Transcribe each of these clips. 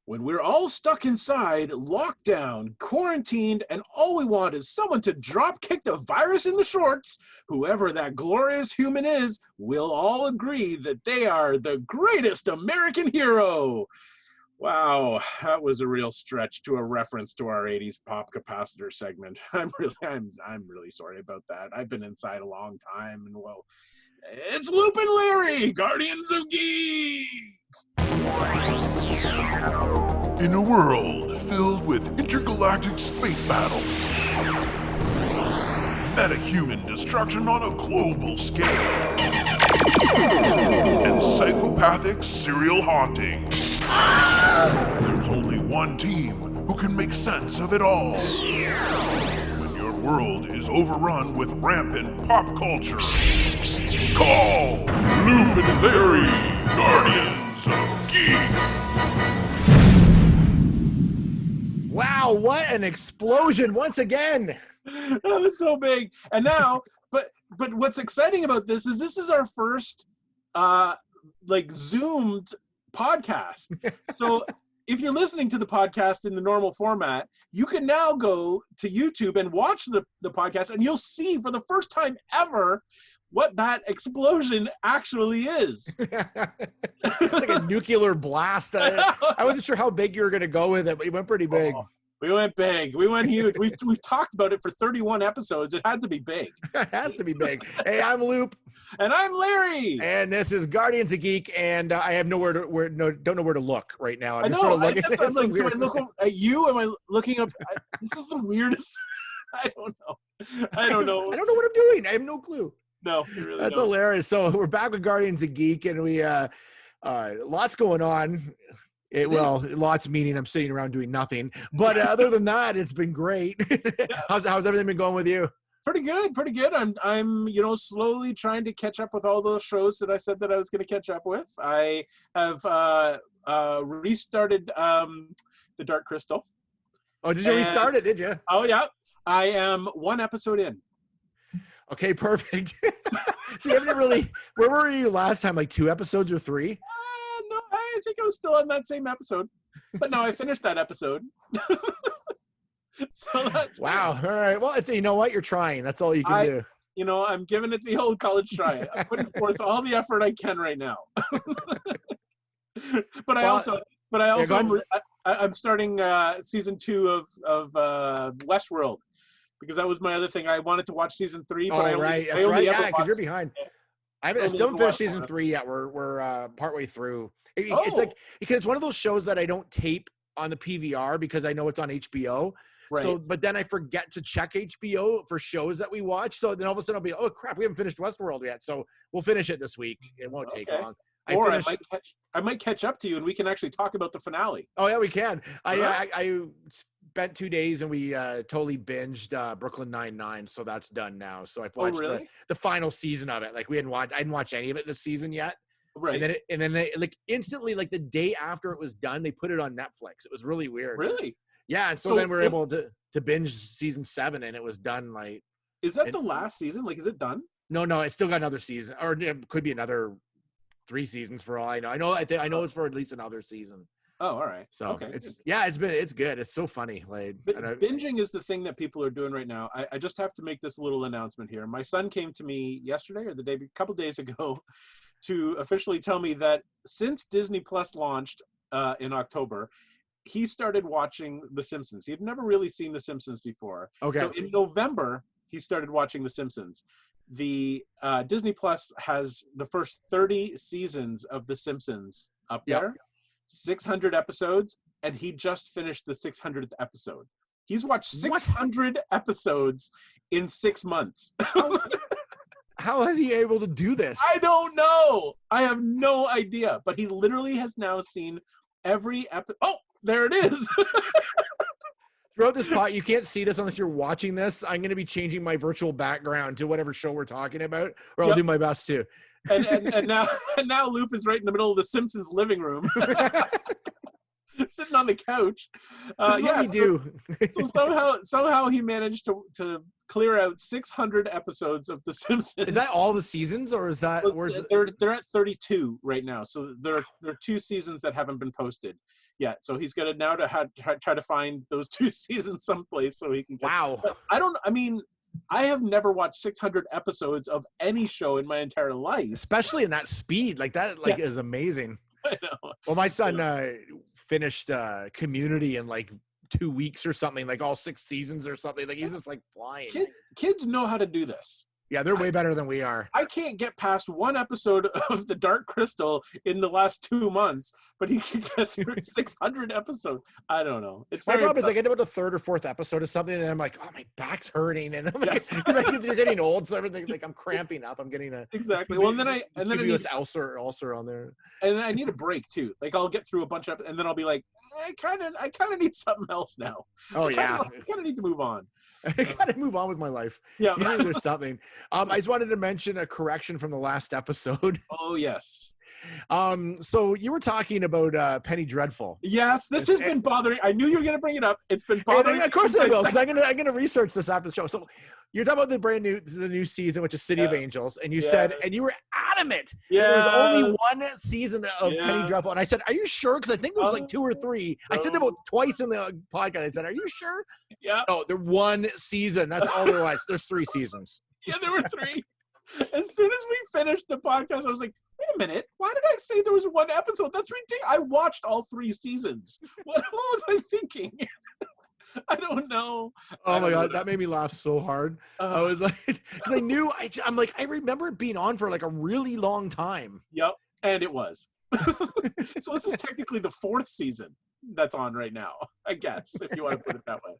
When we're all stuck inside, locked down, quarantined, and all we want is someone to drop kick the virus in the shorts, whoever that glorious human is, we'll all agree that they are the greatest American hero. Wow, that was a real stretch to a reference to our 80s pop capacitor segment. I'm really sorry about that. I've been inside a long time, and well, it's Loop and Larry, Guardians of Geek! In a world filled with intergalactic space battles, metahuman destruction on a global scale, and psychopathic serial hauntings, there's only one team who can make sense of it all. When your world is overrun with rampant pop culture, call Loop and Larry, Guardians of Geek. Wow, what an explosion once again. That was so big. And now, but what's exciting about this is our first Zoomed podcast. So if you're listening to the podcast in the normal format, you can now go to YouTube and watch the podcast, and you'll see for the first time ever what that explosion actually is. It's like a nuclear blast. I wasn't sure how big you were going to go with it, but you went pretty big. Oh, we went big. We went huge. We've talked about it for 31 episodes. It had to be big. It has to be big. Hey, I'm Loop. And I'm Larry. And this is Guardians of Geek, and I have don't know where to look right now. I'm I just know. sort of looking. I'm like, do I look at you? Am I looking up? This is the weirdest. I don't know. I don't know what I'm doing. I have no clue. No, you really That's don't. hilarious. So we're back with Guardians of Geek, and we lots going on. Lots meaning I'm sitting around doing nothing. But other than that, it's been great. How's everything been going with you? Pretty good. I'm slowly trying to catch up with all those shows that I said that I was going to catch up with. I have restarted the Dark Crystal. Oh, did you restart it? Did you? Oh yeah, I am one episode in. Okay, perfect. So you haven't really. Where were you last time? Like 2 episodes or 3? No, I think I was still on that same episode. But no, I finished that episode. So that's wow. All right. Well, you know what? You're trying. That's all you can do. I'm giving it the old college try. I'm putting forth all the effort I can right now. I'm starting season 2 of Westworld, because that was my other thing. I wanted to watch season 3, but That's right. Yeah, because you're behind. I still haven't finished season 3 yet. We're partway through. It's like, because it's one of those shows that I don't tape on the PVR because I know it's on HBO. Right. So, but then I forget to check HBO for shows that we watch. So then all of a sudden I'll be, oh crap, we haven't finished Westworld yet. So we'll finish it this week. It won't take long. I might catch up to you, and we can actually talk about the finale. Oh yeah, we can. I spent 2 days and we totally binged Brooklyn Nine-Nine, so that's done now. So I've watched the final season of it. Like I didn't watch any of it this season yet. Right. And then they, like, instantly, like the day after it was done, they put it on Netflix. It was really weird. Really? Yeah. And so then we were able to binge season 7, and it was done. Like, is that the last season? Like, is it done? No, it's still got another season, or it could be another 3 seasons for all I know. I know it's for at least another season. Oh, all right. So it's good. It's so funny. Like, binging is the thing that people are doing right now. I just have to make this little announcement here. My son came to me yesterday or a couple days ago to officially tell me that since Disney Plus launched in October, he started watching The Simpsons. He had never really seen The Simpsons before. Okay. So in November, he started watching The Simpsons. The Disney Plus has the first 30 seasons of The Simpsons up there, 600 episodes, and he just finished the 600th episode. He's watched 600 episodes in 6 months. How is he able to do this? I don't know. I have no idea. But he literally has now seen every episode. Oh, there it is. Throughout this pot, you can't see this unless you're watching this. I'm going to be changing my virtual background to whatever show we're talking about, or I'll do my best to. And now Loop is right in the middle of the Simpsons living room, sitting on the couch. This is what we do. So somehow he managed to clear out 600 episodes of The Simpsons. Is that all the seasons, or is that? Well, Or is it, they're at 32 right now, so there are 2 seasons that haven't been posted yet. So he's gonna now try to find those 2 seasons someplace so he can. Wow. But I mean, I have never watched 600 episodes of any show in my entire life, especially in that speed. Like that, like is amazing. I know. Well, my son finished Community in like 2 weeks or something, like all 6 seasons or something. Like he's just like flying. Kids know how to do this. Yeah, they're way better than we are. I can't get past 1 episode of The Dark Crystal in the last 2 months, but he can get through 600 episodes. I don't know. It's my problem is I get about the 3rd or 4th episode of something, and I'm like, oh, my back's hurting, and I'm like, you're getting old, so everything like I'm cramping up. I'm getting a exactly. Well, and then I need ulcer on there, and then I need a break too. Like I'll get through a bunch of, and then I'll be like, I kind of need something else now. Oh I kind of need to move on. I gotta move on with my life. Yeah, there's something. I just wanted to mention a correction from the last episode. Oh yes. So you were talking about Penny Dreadful. Yes, this has been bothering. I knew you were going to bring it up. It's been bothering. Of course I will, because I'm gonna research this after the show. So you're talking about the new season, which is City of Angels, and you said, and you were adamant. Yeah. There's only 1 season of Penny Dreadful, and I said, "Are you sure?" Because I think there was like 2 or 3. I said about twice in the podcast. I said, "Are you sure?" Yeah. No, they're 1 season. That's all there was. There's 3 seasons. Yeah, there were 3. As soon as we finished the podcast, I was like, wait a minute. Why did I say there was 1 episode? That's ridiculous. I watched all 3 seasons. What was I thinking? I don't know. Oh my God, that made me laugh so hard. I was like, because I'm like, I remember it being on for like a really long time. Yep, and it was. So this is technically the 4th season that's on right now, I guess, if you want to put it that way.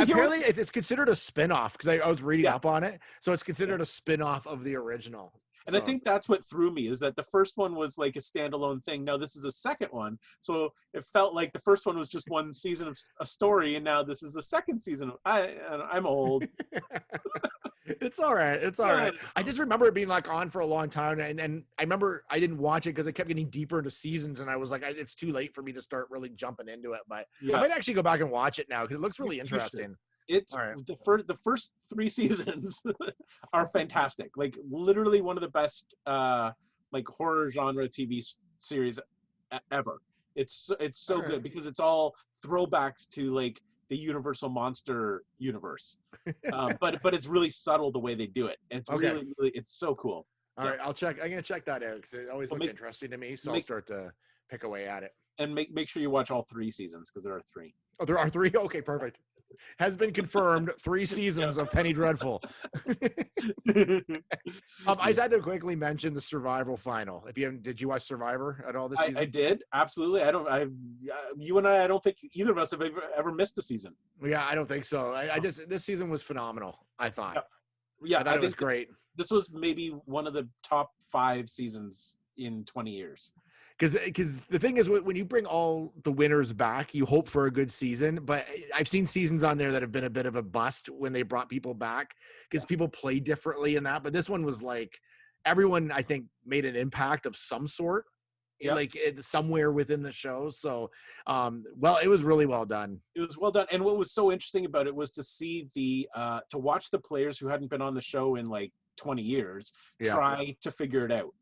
Apparently, it's considered a spin-off, because I was reading up on it. So it's considered a spin-off of the original. And I think that's what threw me, is that the first one was like a standalone thing. Now this is a second one. So it felt like the first one was just 1 season of a story, and now this is the 2nd season. I'm old. It's all right. It's all right. I just remember it being like on for a long time. And I remember I didn't watch it because it kept getting deeper into seasons. And I was like, it's too late for me to start really jumping into it. But I might actually go back and watch it now, because it looks really interesting. It's the first 3 seasons are fantastic. Like literally one of the best like horror genre TV series ever. It's so good because it's all throwbacks to like the Universal monster universe, but it's really subtle the way they do it. It's really it's so cool. All right, I'm gonna check that out, because it always looked interesting to me. So I'll start to pick away at it. And make sure you watch all 3 seasons, because there are 3. Oh, there are 3. Okay, perfect. Has been confirmed. 3 seasons of Penny Dreadful. I just had to quickly mention the Survivor final. Did you watch Survivor at all this season? I did, absolutely. You and I don't think either of us have ever missed a season. Yeah, I don't think so. This season was phenomenal, I thought. Yeah, I thought it was great. This was maybe one of the top 5 seasons in 20 years. Because the thing is, when you bring all the winners back, you hope for a good season. But I've seen seasons on there that have been a bit of a bust when they brought people back, because people play differently in that. But this one was like everyone, I think, made an impact of some sort, like somewhere within the show. So, it was really well done. It was well done. And what was so interesting about it was to see to watch the players who hadn't been on the show in like 20 years try to figure it out.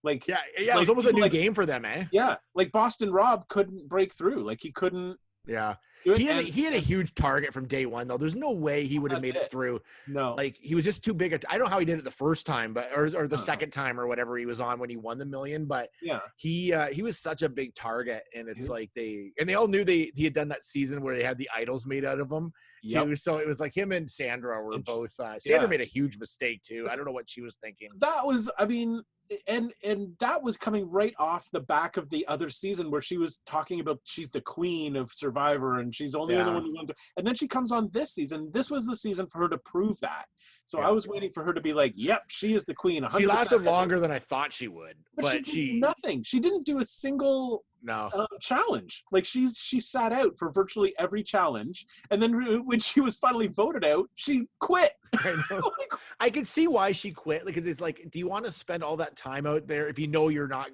Like it was almost a new game for them, eh? Yeah, like Boston Rob couldn't break through. Like he couldn't. Yeah, he had a huge target from day one, though. There's no way he would have made it through. No, like he was just too big. I don't know how he did it the first time, but or the second time or whatever he was on when he won the $1 million. But he was such a big target, and it's like they all knew he had done that season where they had the idols made out of him too. So it was like him and Sandra were both. Sandra made a huge mistake too. I don't know what she was thinking. That was, I mean. And that was coming right off the back of the other season where she was talking about she's the queen of Survivor and she's only the one who won. And then she comes on this season. This was the season for her to prove that. So I was waiting for her to be like, "Yep, she is the queen." 100%. She lasted longer than I thought she would, but she did nothing. She didn't do a single No. challenge. Like she sat out for virtually every challenge, and then when she was finally voted out, she quit. I know. I can see why she quit, because it's like, do you want to spend all that time out there if you know you're not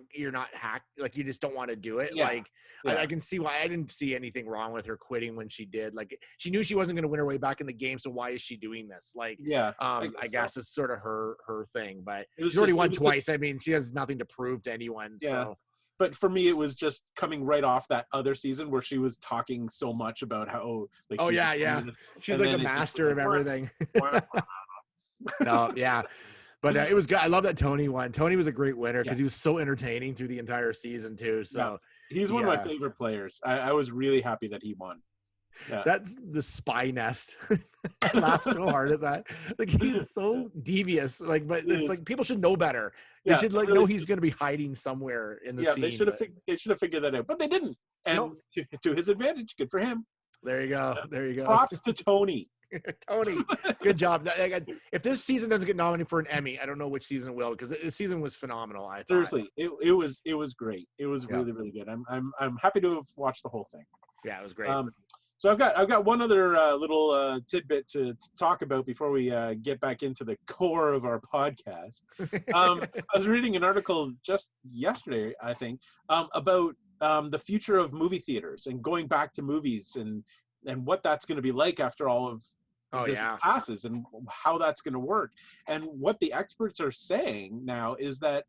hacked, like you just don't want to do it? Yeah. Like Yeah. I can see why. I didn't see anything wrong with her quitting when she did. Like she knew she wasn't going to win her way back in the game, so why is she doing this? Like, Yeah, I guess it's sort of her thing, but It was she's already just- won it was twice. I mean, she has nothing to prove to anyone. Yeah. So But for me, it was just coming right off that other season where she was talking so much about how like oh she's yeah, the yeah, queen, she's and like the then it just master was of like, everything. "Wah." No, yeah. But it was good. I love that Tony won. Tony was a great winner because he was Yes. so entertaining through the entire season too. So He's one of my favorite players. I was really happy that he won. Yeah. that's the spy nest. I laugh so hard at that. Like he's so devious. Like, but it's like people should know better. They should like really know he's going to be hiding somewhere in the scene. They should have figured that out, but they didn't. And Nope. to his advantage, good for him. There you go. There you go. Props to Tony. Tony, good job. If this season doesn't get nominated for an Emmy, I don't know which season will, because this season was phenomenal. I thought. Seriously, it was great. It was really good. I'm happy to have watched the whole thing. Yeah, it was great. So I've got one other little tidbit to talk about before we get back into the core of our podcast. I was reading an article just yesterday, I think, about the future of movie theaters and going back to movies and what that's going to be like after all of this passes and how that's going to work. And what the experts are saying now is that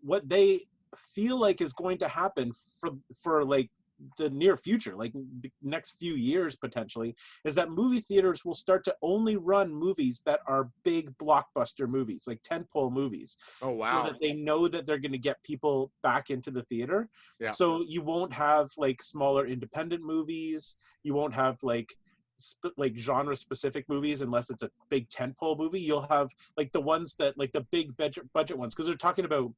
what they feel like is going to happen for like the near future, like the next few years potentially, is that movie theaters will start to only run movies that are big blockbuster movies, like tentpole movies. Oh wow! So that they know that they're going to get people back into the theater. Yeah. So you won't have like smaller independent movies. You won't have like genre specific movies unless it's a big tentpole movie. You'll have like the ones that like the big budget ones, because they're talking about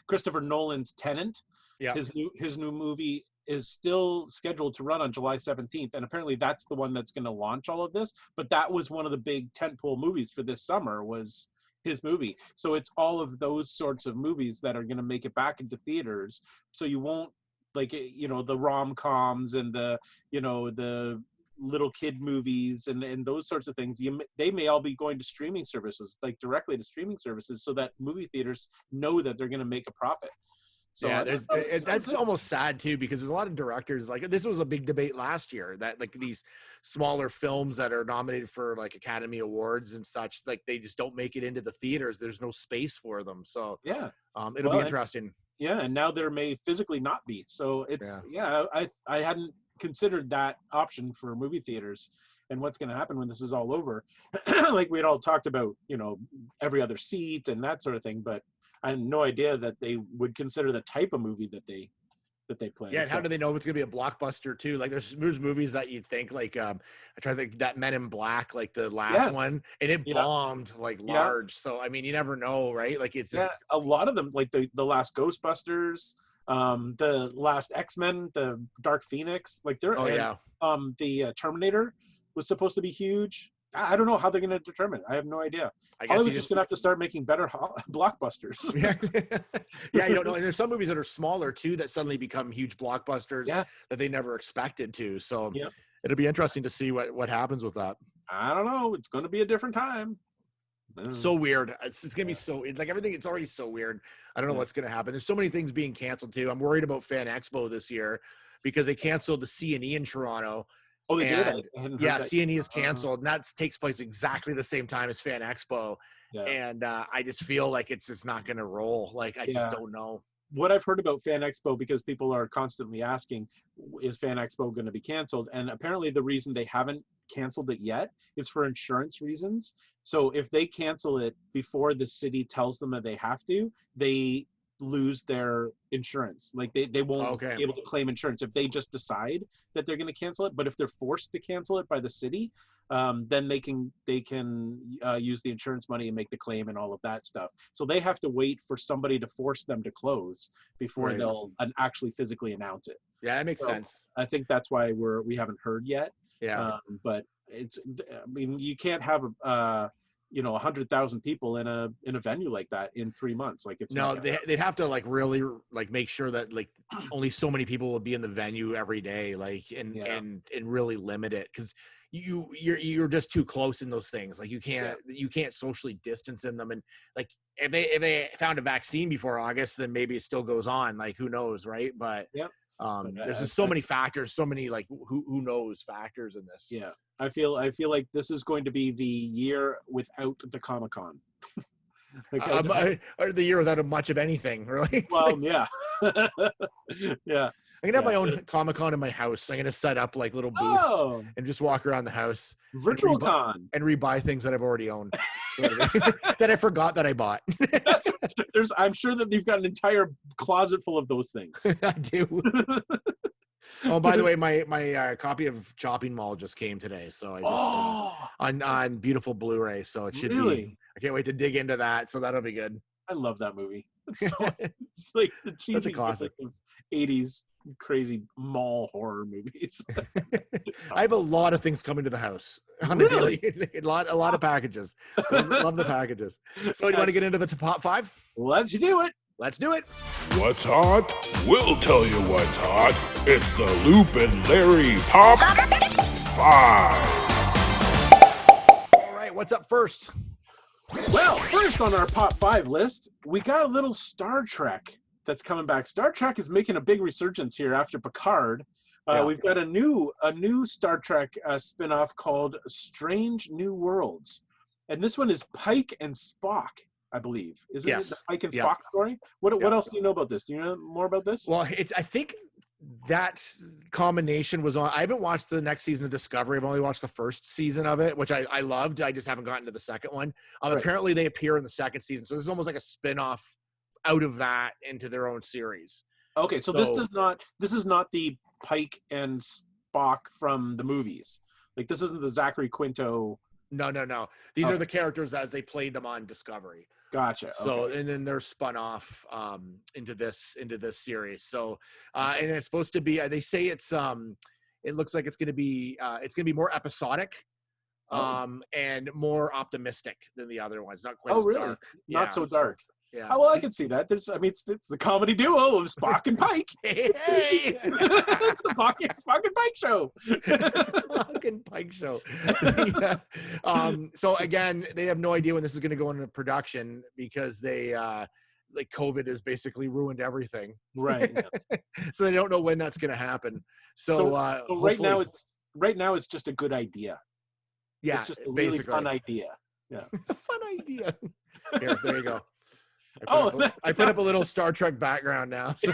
Christopher Nolan's Tenet. Yeah. His new movie is still scheduled to run on July 17th, and apparently that's the one that's going to launch all of this. But that was one of the big tentpole movies for this summer, was his movie. So it's all of those sorts of movies that are going to make it back into theaters. So you won't like the rom-coms and the little kid movies and those sorts of things. They may all be going to streaming services, like directly to streaming services, so that movie theaters know that they're going to make a profit. So yeah, that's almost sad too, because there's a lot of directors, like this was a big debate last year, that like these smaller films that are nominated for like Academy Awards and such, like they just don't make it into the theaters. There's no space for them. So yeah, it'll be interesting. And now there may physically not be. So it's I hadn't considered that option for movie theaters and what's going to happen when this is all over. Like we had all talked about, every other seat and that sort of thing, but I had no idea that they would consider the type of movie that they play. Yeah, and how do they know if it's gonna be a blockbuster too? Like there's movies that you'd think like I try to think that Men in Black, like the last one, and it bombed like large. So I mean, you never know, right? Like it's just a lot of them, like the last Ghostbusters, the last X-Men, the Dark Phoenix, like they're the Terminator was supposed to be huge. I don't know how they're going to determine. I have no idea. I guess Hollywood's just going to have to start making better blockbusters. Yeah, you don't know. And there's some movies that are smaller too that suddenly become huge blockbusters that they never expected to. So it'll be interesting to see what happens with that. I don't know. It's going to be a different time. So weird. It's going to be so, it's like everything. It's already so weird. I don't know what's going to happen. There's so many things being canceled too. I'm worried about Fan Expo this year because they canceled the C&E in Toronto. Oh, they did? Yeah, C&E is canceled, and that takes place exactly the same time as Fan Expo. Yeah. And I just feel like it's just not going to roll. Like, I just don't know. What I've heard about Fan Expo, because people are constantly asking, is Fan Expo going to be canceled? And apparently the reason they haven't canceled it yet is for insurance reasons. So if they cancel it before the city tells them that they have to, they lose their insurance. Like they won't be able to claim insurance if they just decide that they're going to cancel it. But if they're forced to cancel it by the city, then they can use the insurance money and make the claim and all of that stuff. So they have to wait for somebody to force them to close before they'll actually physically announce it. Yeah, that makes sense. I think that's why we haven't heard yet. Yeah. But you can't have 100,000 people in a venue like that in 3 months. Like it's no, they'd have to like really like make sure that like only so many people will be in the venue every day, like and really limit it, because you're just too close in those things. Like you can't socially distance in them. And like if they found a vaccine before August, then maybe it still goes on. Like who knows, right? But there's just so many factors, so many like who knows factors in this. Yeah, I feel like this is going to be the year without the Comic-Con. Or the year without much of anything, really. Well, yeah. Yeah. I'm gonna have my own Comic-Con in my house. I'm gonna set up like little booths and just walk around the house. Virtual con. And rebuy things that I've already owned. That I forgot that I bought. I'm sure that you've got an entire closet full of those things. I do. Oh, by the way, my copy of Chopping Mall just came today, so I just on beautiful Blu-ray. So it should be. I can't wait to dig into that. So that'll be good. I love that movie. It's like the cheesy classic of 80s crazy mall horror movies. I have a lot of things coming to the house on a daily. A lot of packages. Love the packages. So you want to get into the top 5? Let's do it. Let's do it. What's hot? We'll tell you what's hot. It's the Loop and Larry Pop 5. All right, what's up first? Well, first on our Pop 5 list, we got a little Star Trek that's coming back. Star Trek is making a big resurgence here after Picard. We've got a new Star Trek spin-off called Strange New Worlds. And this one is Pike and Spock, I believe. Isn't it the Pike and Spock story? What else do you know about this? Do you know more about this? Well, I think that combination was on. I haven't watched the next season of Discovery. I've only watched the first season of it, which I loved. I just haven't gotten to the second one. Right. Apparently they appear in the second season. So this is almost like a spin-off out of that into their own series. Okay, so this is not the Pike and Spock from the movies. Like this isn't the Zachary Quinto. No. These are the characters as they played them on Discovery. Gotcha. So and then they're spun off into this series. So and it's supposed to be. They say it's it looks like it's going to be more episodic, and more optimistic than the other ones. Not quite. Oh, really? Dark. Not so dark. Yeah. Oh, well, I can see that. It's the comedy duo of Spock and Pike. Hey! It's the Spock and Pike show. Spock and Pike show. So again, they have no idea when this is going to go into production because they like COVID has basically ruined everything. Right. Yeah. So they don't know when that's going to happen. So right now it's just a good idea. Yeah, it's just a really fun idea. Yeah, a fun idea. Here, there you go. I put up a little Star Trek background now. So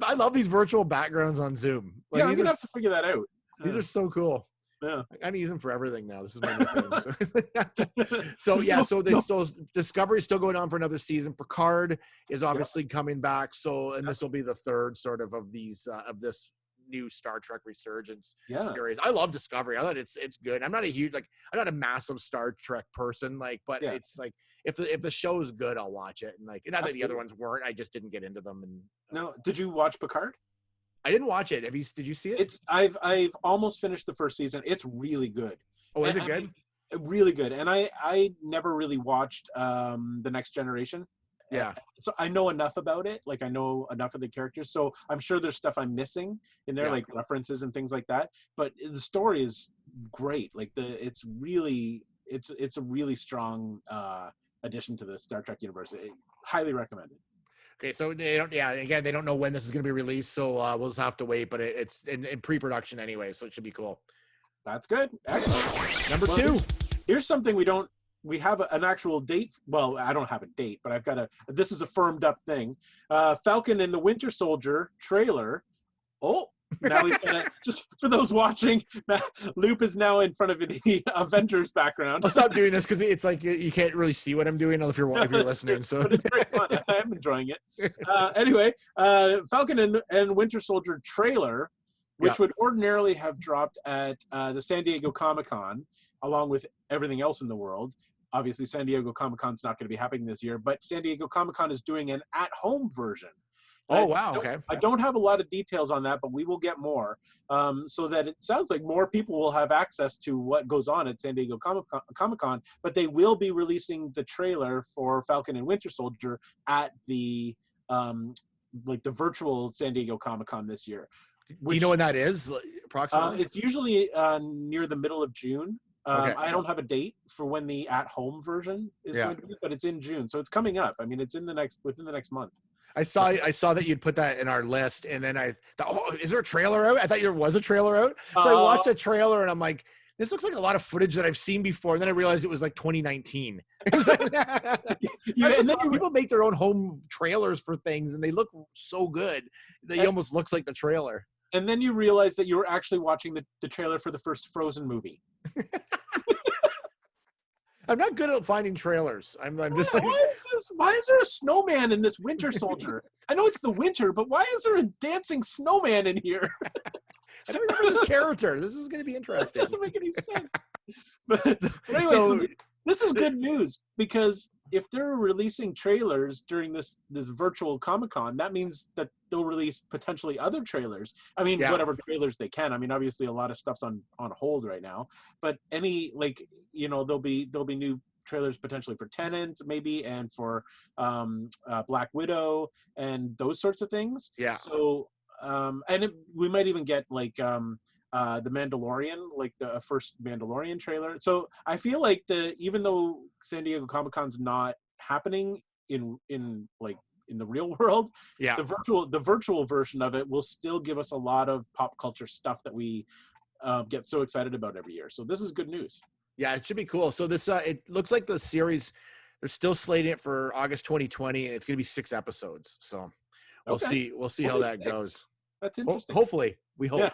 I love these virtual backgrounds on Zoom. Like, I'm gonna have to figure that out. These are so cool. Yeah, I use them for everything now. This is my new thing. So Discovery is still going on for another season. Picard is obviously coming back. So this will be the third sort of these of this new Star Trek resurgence series. I love Discovery. I thought it's good. I'm not a massive Star Trek person, but it's like if the show is good, I'll watch it. And not that the other ones weren't, I just didn't get into them. And no, did you watch Picard? I didn't watch it. Did you see it? I've almost finished the first season. It's really good. Oh, is it good? Really good. And I never really watched The Next Generation. Yeah. So I know enough about it. Like I know enough of the characters. So I'm sure there's stuff I'm missing in there, like references and things like that. But the story is great. Like it's a really strong addition to the Star Trek universe. Highly recommended. Okay, so they don't know when this is going to be released, so we'll just have to wait. But it's in pre-production anyway, so it should be cool. That's good. Excellent. Number 2. Here's something we have an actual date. Well, I don't have a date, but this is a firmed up thing. Falcon and the Winter Soldier trailer. Oh, now he's gonna, just for those watching, Loop is now in front of the Avengers background. I'll stop doing this because it's like you can't really see what I'm doing if you're listening. So but it's great fun. I'm enjoying it. Anyway, Falcon and Winter Soldier trailer, which would ordinarily have dropped at the San Diego Comic-Con, along with everything else in the world. Obviously, San Diego Comic-Con's not going to be happening this year, but San Diego Comic-Con is doing an at-home version. Oh, wow. Okay. I don't have a lot of details on that, but we will get more. So that it sounds like more people will have access to what goes on at San Diego Comic-Con, but they will be releasing the trailer for Falcon and Winter Soldier at the like the virtual San Diego Comic-Con this year. Do you know when that is, approximately? It's usually near the middle of June. Okay. I don't have a date for when the at-home version is going to be, but it's in June, so it's coming up. I mean, it's within the next month. I saw that you'd put that in our list, and then I thought, oh, is there a trailer out? I thought there was a trailer out. So I watched a trailer, and I'm like, this looks like a lot of footage that I've seen before. And then I realized it was like 2019. It was like, and then people make their own home trailers for things, and they look so good that it almost looks like the trailer. And then you realize that you were actually watching the trailer for the first Frozen movie. I'm not good at finding trailers. I'm just like, why is there a snowman in this Winter Soldier? I know it's the winter, but why is there a dancing snowman in here? I don't remember this character. This is going to be interesting. It doesn't make any sense. But anyway, so this is good news, because if they're releasing trailers during this virtual Comic-Con, that means that they'll release potentially other trailers. I mean, whatever trailers they can. I mean, obviously a lot of stuff's on hold right now, but any, like, you know, there'll be new trailers potentially for Tenet maybe, and for Black Widow and those sorts of things. Yeah. So we might even get like the Mandalorian, like the first Mandalorian trailer. So I feel like even though San Diego Comic-Con's not happening in the real world, the virtual version of it will still give us a lot of pop culture stuff that we get so excited about every year. So this is good news. Yeah, it should be cool. So this it looks like the series, they're still slating it for August 2020, and it's going to be 6 episodes. So we'll see how that goes. That's interesting. Hopefully, we hope. Yeah.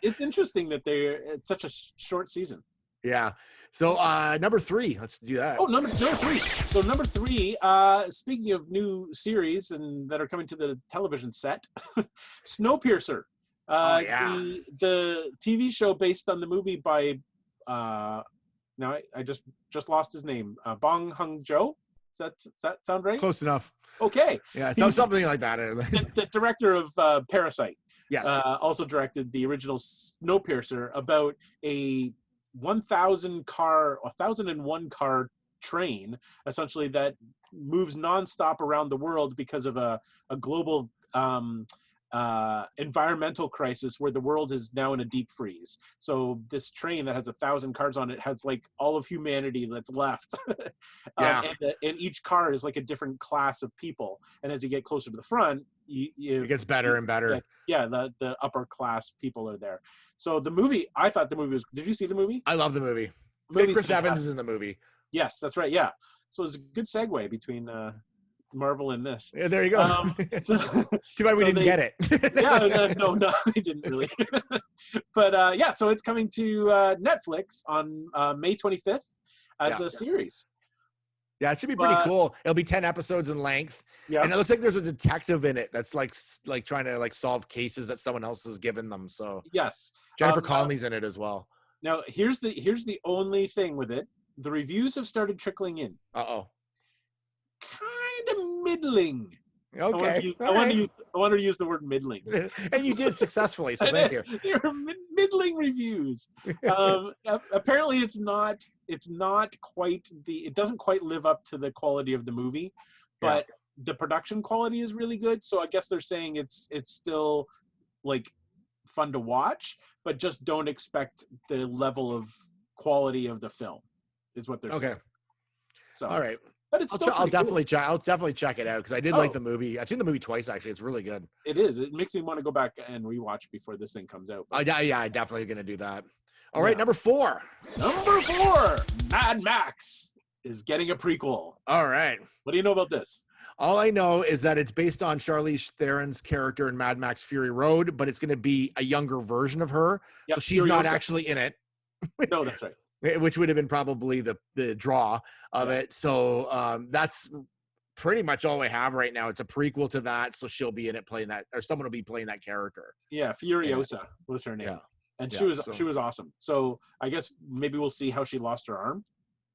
It's interesting that it's such a short season. Yeah. So number 3, let's do that. Oh, number 3. So number 3, speaking of new series and that are coming to the television set, Snowpiercer. The TV show based on the movie by now I just lost his name. Bong Joon-ho. Does that sound right? Close enough. Okay. Yeah, it sounds something like that. The director of Parasite. Yes. Also directed the original Snowpiercer, about a 1,001 car train, essentially, that moves nonstop around the world because of a global environmental crisis where the world is now in a deep freeze. So this train that has 1,000 cars on it has like all of humanity that's left. And each car is like a different class of people. And as you get closer to the front, it gets better and better. The upper class people are there. So I thought the movie was. Did you see the movie? I love the movie. Chris Evans is in the movie. Yes, that's right. Yeah. So it's a good segue between Marvel and this. Yeah, there you go. Too bad we didn't get it. No, I didn't really. But so it's coming to Netflix on May 25th as a series. Yeah, it should be pretty cool. It'll be 10 episodes in length. Yeah. And it looks like there's a detective in it that's like trying to like solve cases that someone else has given them. So yes. Jennifer Connelly's in it as well. Now here's the only thing with it. The reviews have started trickling in. Uh-oh. Kind of middling. Okay. I want to use the word middling. And you did successfully, so thank you. They're middling reviews. Apparently it's not quite it doesn't quite live up to the quality of the movie, but the production quality is really good. So I guess they're saying it's still like fun to watch, but just don't expect the level of quality of the film is what they're saying. Okay. So all right. But it's still I'll definitely check it out, because I did like the movie. I've seen the movie twice, actually. It's really good. It is. It makes me want to go back and rewatch before this thing comes out. I'm definitely going to do that. All right, number 4. Number 4, Mad Max is getting a prequel. All right. What do you know about this? All I know is that it's based on Charlize Theron's character in Mad Max Fury Road, but it's going to be a younger version of her. Yep, so she's not actually in it. No, that's right. Which would have been probably the draw of it. So that's pretty much all we have right now. It's a prequel to that, so she'll be in it playing that, or someone will be playing that character. Yeah, Furiosa was her name. Yeah. And she was awesome. So I guess maybe we'll see how she lost her arm.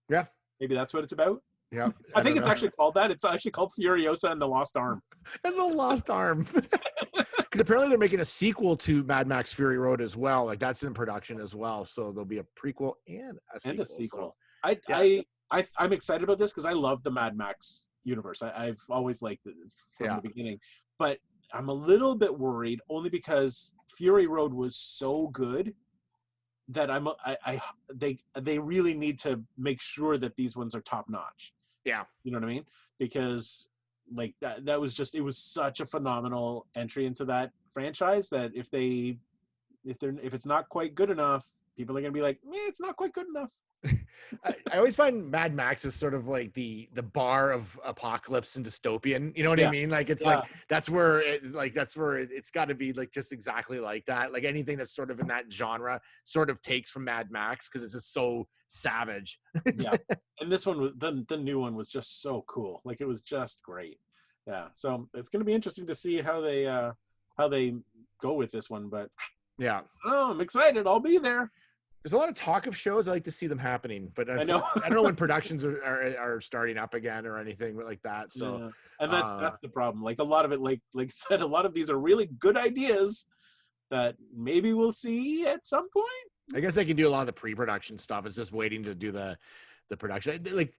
Yeah. Maybe that's what it's about. Yeah, I think it's actually called that. It's actually called Furiosa and the Lost Arm. And the Lost Arm. Because apparently they're making a sequel to Mad Max Fury Road as well. Like that's in production as well. So there'll be a prequel and a sequel. So, yeah. I'm excited about this because I love the Mad Max universe. I've always liked it from the beginning. But I'm a little bit worried only because Fury Road was so good that they really need to make sure that these ones are top notch. Yeah. You know what I mean? Because like that was just, it was such a phenomenal entry into that franchise that if it's not quite good enough, people are gonna be like, it's not quite good enough. I always find Mad Max is sort of like the bar of apocalypse and dystopian. You know what I mean? Like it's like that's where it's got to be like just exactly like that. Like anything that's sort of in that genre sort of takes from Mad Max because it's just so savage. Yeah, and this one was the new one was just so cool. Like it was just great. Yeah, so it's going to be interesting to see how they go with this one. But yeah, I'm excited. I'll be there. There's a lot of talk of shows. I like to see them happening, but I know I don't know when productions are starting up again or anything like that. So, and that's the problem. Like a lot of it, like I said, a lot of these are really good ideas that maybe we'll see at some point. I guess they can do a lot of the pre-production stuff. It's just waiting to do the production. Like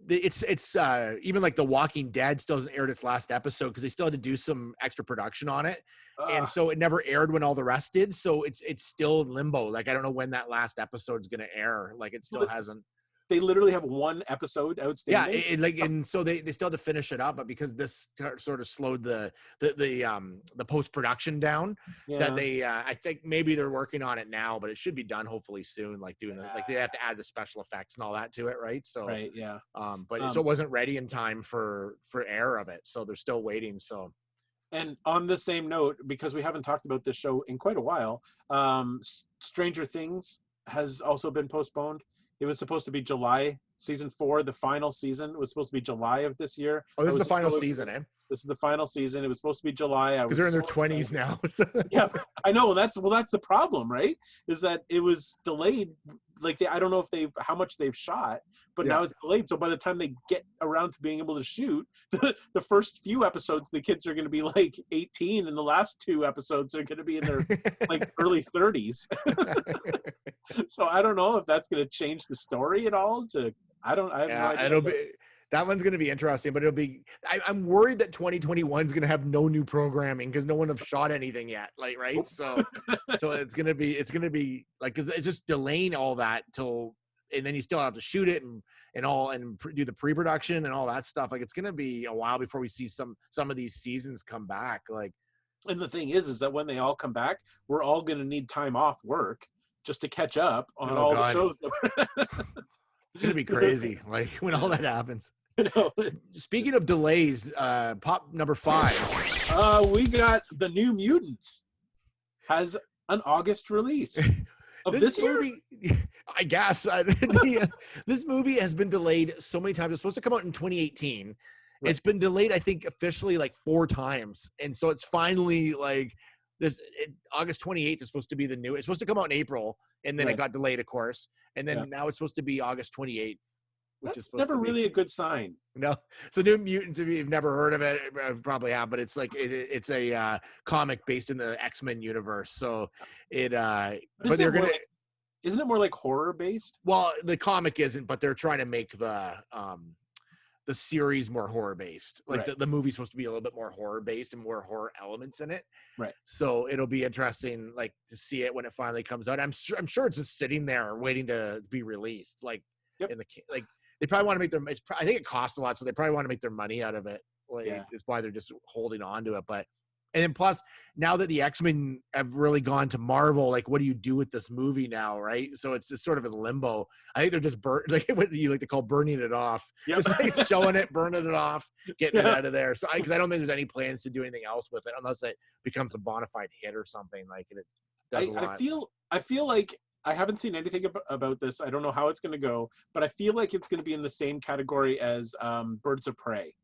it's even like The Walking Dead still hasn't aired its last episode because they still had to do some extra production on it, and so it never aired when all the rest did. So it's still in limbo. Like I don't know when that last episode is going to air. Like it still hasn't. They literally have one episode outstanding. Yeah, and so they still have to finish it up, but because this sort of slowed the post production down, that they I think maybe they're working on it now, but it should be done hopefully soon. Like like they have to add the special effects and all that to it, right? So so it wasn't ready in time for air of it, so they're still waiting. So. And on the same note, because we haven't talked about this show in quite a while, Stranger Things has also been postponed. It was supposed to be July. Season 4, the final season, was supposed to be July of this year. Oh, this is the final season, eh? This is the final season. It was supposed to be July. Because they're in their 20s now. Yeah, I know. That's the problem, right? Is that it was delayed. Like I don't know if how much they've shot, but now it's delayed. So by the time they get around to being able to shoot, the first few episodes, the kids are going to be like 18, and the last 2 episodes are going to be in their like early 30s. So I don't know if that's going to change the story at all. I have no idea. It'll be. That one's going to be interesting, but it'll be. I'm worried that 2021 is going to have no new programming because no one have shot anything yet. Like, right? So it's going to be like because it's just delaying all that till, and then you still have to shoot it and do the pre-production and all that stuff. Like, it's going to be a while before we see some of these seasons come back. Like, and the thing is that when they all come back, we're all going to need time off work just to catch up on the shows. It's going to be crazy. Like when all that happens. Speaking of delays, pop number 5. We got The New Mutants has an August release of this movie. I guess this movie has been delayed so many times. It's supposed to come out in 2018. Right. It's been delayed, I think, officially like 4 times, and so it's finally like August 28th is supposed to be the new. It's supposed to come out in April, and then it got delayed, of course, and then now it's supposed to be August 28th. Which is never really a good sign. No, so New Mutants. If you've never heard of it, I probably have, but it's like it's a comic based in the X-Men universe. So it, but they're gonna. Isn't it more like horror based? Well, the comic isn't, but they're trying to make the series more horror based. Like the movie's supposed to be a little bit more horror based and more horror elements in it. Right. So it'll be interesting, like to see it when it finally comes out. I'm sure it's just sitting there waiting to be released. Like in the like. They probably want to make their. I think it costs a lot, so they probably want to make their money out of it. Like, it's why they're just holding on to it. But and then plus, now that the X-Men have really gone to Marvel, like, what do you do with this movie now, right? So it's just sort of in limbo. I think they're just like what you like to call burning it off. Just like showing it, burning it off, getting it out of there. So because I don't think there's any plans to do anything else with it unless it becomes a bona fide hit or something. Like it does a lot. I feel like. I haven't seen anything about this. I don't know how it's going to go, but I feel like it's going to be in the same category as Birds of Prey,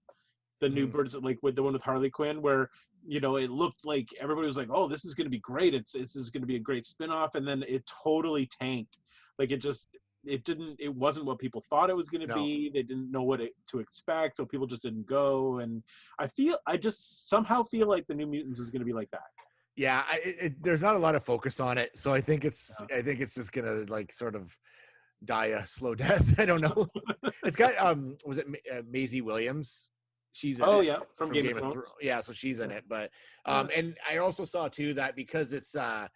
the new Birds, like with the one with Harley Quinn, where it looked like everybody was like, "Oh, this is going to be great. This is going to be a great spinoff," and then it totally tanked. Like it just it wasn't what people thought it was going to be. They didn't know what to expect, so people just didn't go. And I just somehow feel like the New Mutants is going to be like that. Yeah, there's not a lot of focus on it, so I think it's just gonna like sort of die a slow death. I don't know. It's got was it Maisie Williams? She's in it, from Game of Thrones. Yeah, so she's in it. But and I also saw too that because it's got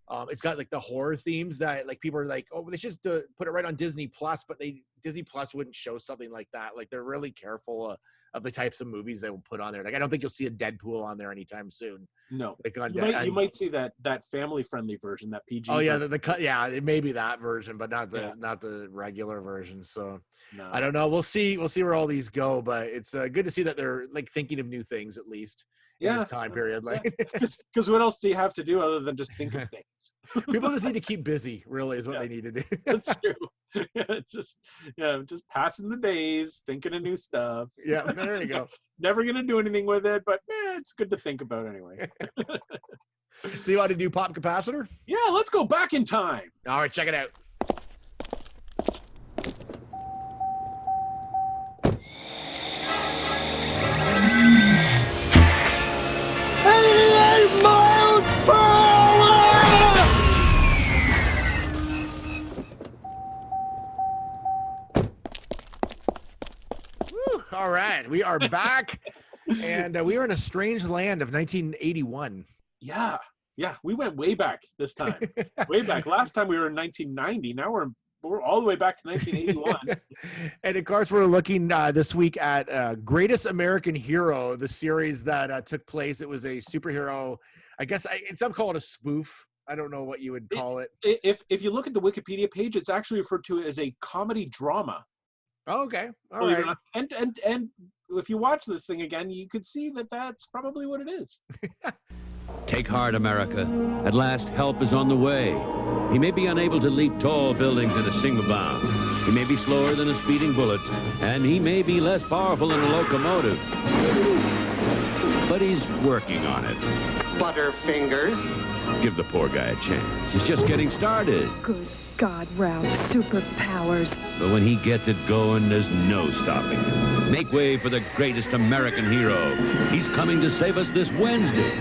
like the horror themes that like people are like, oh, they should just put it right on Disney Plus, but Disney Plus wouldn't show something like that. Like they're really careful of the types of movies they will put on there. Like I don't think you'll see a Deadpool on there anytime soon. No, like you might see that family friendly version, that PG. Oh yeah, the cut. Yeah, it may be that version, but not the regular version. So I don't know. We'll see where all these go, but it's good to see that they're like thinking of new things at least. In this time period, like because what else do you have to do other than just think of things? People just need to keep busy, really, is what they need to do. That's true. Just passing the days, thinking of new stuff. Yeah, there you go. Never gonna do anything with it, but it's good to think about anyway. So you want to do pop capacitor? Yeah, let's go back in time. All right, check it out. All right, we are back, and we are in a strange land of 1981. Yeah, we went way back this time. Way back. Last time we were in 1990. Now we're all the way back to 1981. And of course, we're looking this week at Greatest American Hero, the series that took place. It was a superhero. I guess some call it a spoof. I don't know what you would call it. If you look at the Wikipedia page, it's actually referred to as a comedy drama. Oh, okay. All right. And if you watch this thing again, you could see that that's probably what it is. Take heart, America. At last, help is on the way. He may be unable to leap tall buildings in a single bound. He may be slower than a speeding bullet, and he may be less powerful than a locomotive. But he's working on it. Butterfingers. Give the poor guy a chance. He's just getting started. Good God, Ralph, superpowers. But when he gets it going, there's no stopping him. Make way for the greatest American hero. He's coming to save us this Wednesday.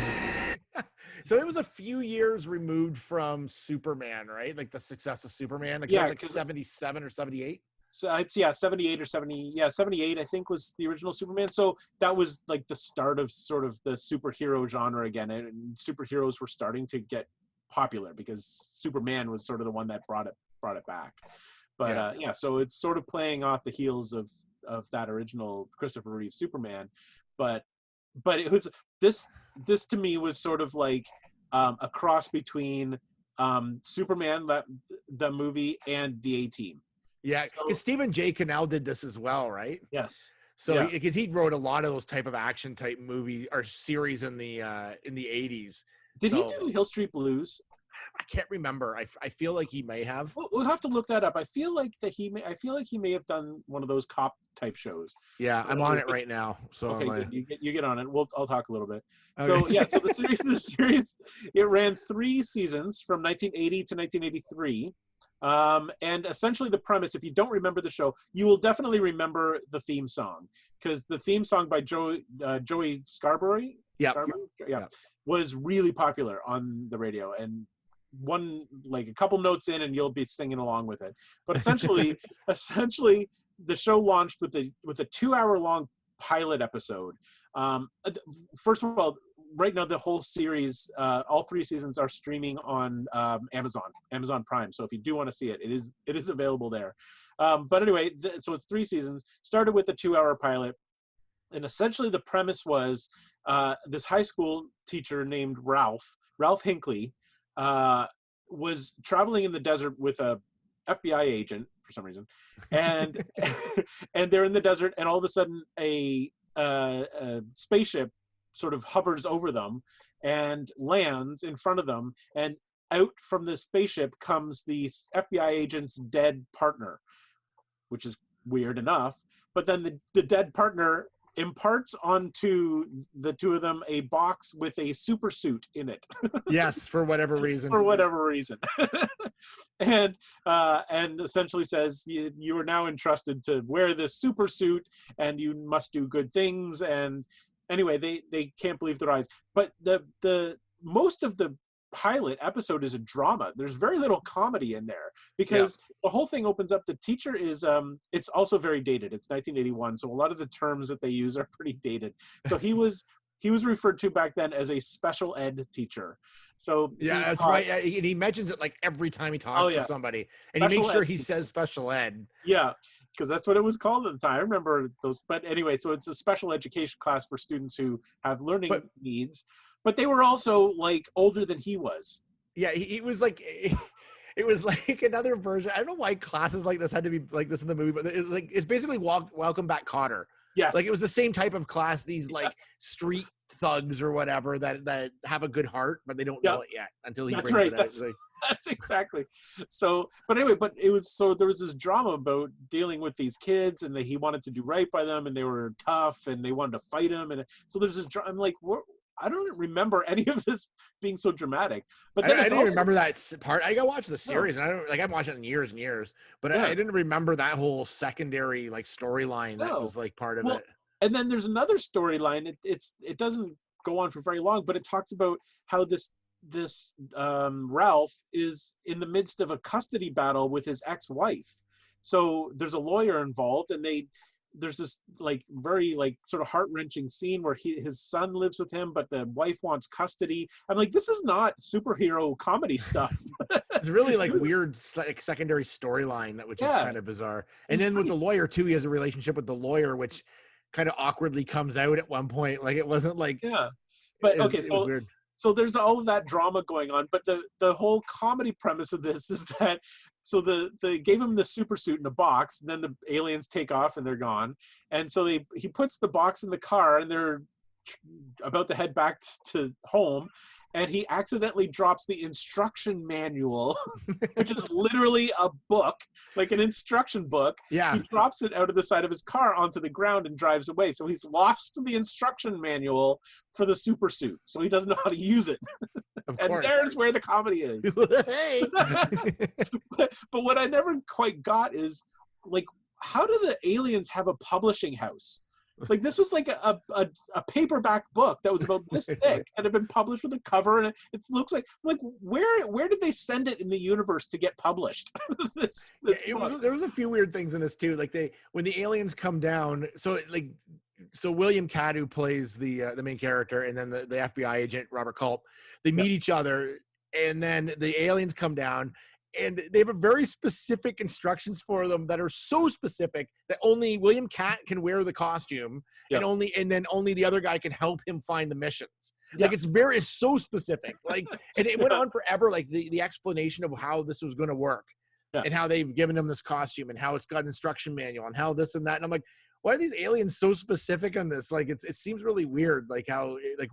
So it was a few years removed from Superman, right? Like the success of Superman. Like, like 77 or 78. So it's 78 or 70. Yeah, 78 I think was the original Superman. So that was like the start of sort of the superhero genre again, and superheroes were starting to get popular because Superman was sort of the one that brought it back. But so it's sort of playing off the heels of that original Christopher Reeve Superman. But it was this to me was sort of like a cross between Superman, the movie, and the A-Team. Yeah, because Stephen J. Cannell did this as well, right? Yes. So because he wrote a lot of those type of action type movie or series in the 80s. Did he do Hill Street Blues? I can't remember. I feel like he may have. We'll have to look that up. I feel like he may have done one of those cop type shows. Yeah, I'm on it right now. So okay, you get on it. I'll talk a little bit. Okay. So the series it ran 3 seasons from 1980 to 1983. And essentially the premise, if you don't remember the show, you will definitely remember the theme song, because the theme song by Joey Scarborough, was really popular on the radio, and a couple notes in and you'll be singing along with it. But essentially the show launched with a 2-hour-long pilot episode. First of all, right now the whole series, all 3 seasons are streaming on Amazon Prime. So if you do want to see it, it is available there. But anyway, so it's 3 seasons. Started with a 2-hour pilot, and essentially the premise was this high school teacher named Ralph Hinckley was traveling in the desert with a FBI agent for some reason, and and they're in the desert, and all of a sudden a spaceship sort of hovers over them and lands in front of them, and out from the spaceship comes the FBI agent's dead partner, which is weird enough. But then the dead partner imparts onto the two of them a box with a super suit in it. Yes, for whatever reason. For whatever reason. and essentially says, you are now entrusted to wear this super suit and you must do good things. And anyway, they can't believe their eyes. But the most of the pilot episode is a drama. There's very little comedy in there because the whole thing opens up. The teacher is it's also very dated. It's 1981, so a lot of the terms that they use are pretty dated. So he was referred to back then as a special ed teacher. So that's right. And he mentions it like every time he talks to somebody, and he makes sure he says special ed. Yeah, because that's what it was called at the time. I remember those. But anyway, so it's a special education class for students who have learning needs. But they were also like older than he was. Yeah, he was like, it was like another version. I don't know why classes like this had to be like this in the movie, but it's basically Welcome Back, Kotter. Yes, like it was the same type of class. These like street thugs or whatever that have a good heart, but they don't know it yet until he brings it out. That's exactly. So, but anyway, there was this drama about dealing with these kids, and that he wanted to do right by them, and they were tough, and they wanted to fight him, and so there's this. I'm like, I don't remember any of this being so dramatic. But then I didn't remember that part. I got to watch the series, and I haven't watched it in years and years. But I didn't remember that whole secondary like storyline that was like part of it. And then there's another storyline. It doesn't go on for very long, but it talks about how this Ralph is in the midst of a custody battle with his ex-wife. So there's a lawyer involved, and there's this like very like sort of heart-wrenching scene where his son lives with him, but the wife wants custody. I'm like, this is not superhero comedy stuff. It's really like weird like secondary storyline which is kind of bizarre. And then with the lawyer too, he has a relationship with the lawyer, which kind of awkwardly comes out at one point. Like it wasn't like but it was weird. So there's all of that drama going on, but the whole comedy premise of this is that they gave him the super suit in a box, and then the aliens take off and they're gone, and so he puts the box in the car, and they're about to head back to home, and he accidentally drops the instruction manual, which is literally a book, like an instruction book. Yeah. He drops it out of the side of his car onto the ground and drives away. So he's lost the instruction manual for the super suit. So he doesn't know how to use it. And there's where the comedy is. but what I never quite got is, like, how do the aliens have a publishing house? Like, this was like a paperback book that was about this thick and had been published with a cover, and it looks like where did they send it in the universe to get published? There was a few weird things in this too. Like when the aliens come down, so William Catt, who plays the main character, and then the FBI agent Robert Culp, they meet each other, and then the aliens come down. And they have a very specific instructions for them that are so specific that only William Catt can wear the costume, and then only the other guy can help him find the missions. Like it's so specific. Like, and it went on forever. Like the explanation of how this was going to work, and how they've given him this costume, and how it's got an instruction manual, and how this and that. And I'm like, why are these aliens so specific on this? Like, it seems really weird, like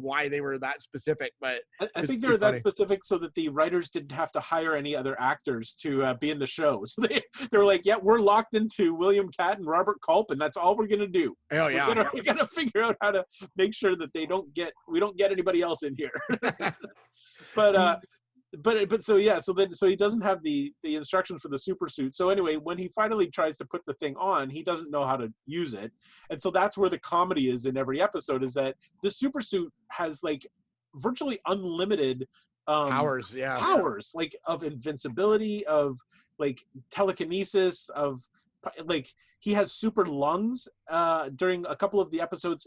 why they were that specific. But I think they were that specific so that the writers didn't have to hire any other actors to be in the show. So they were like, yeah, we're locked into William Catt and Robert Culp, and that's all we're gonna do. Oh, so we gotta figure out how to make sure that we don't get anybody else in here. But so he doesn't have the instructions for the super suit. So anyway, when he finally tries to put the thing on, he doesn't know how to use it. And so that's where the comedy is in every episode, is that the super suit has like virtually unlimited powers, like of invincibility, of like telekinesis, of like he has super lungs. During a couple of the episodes,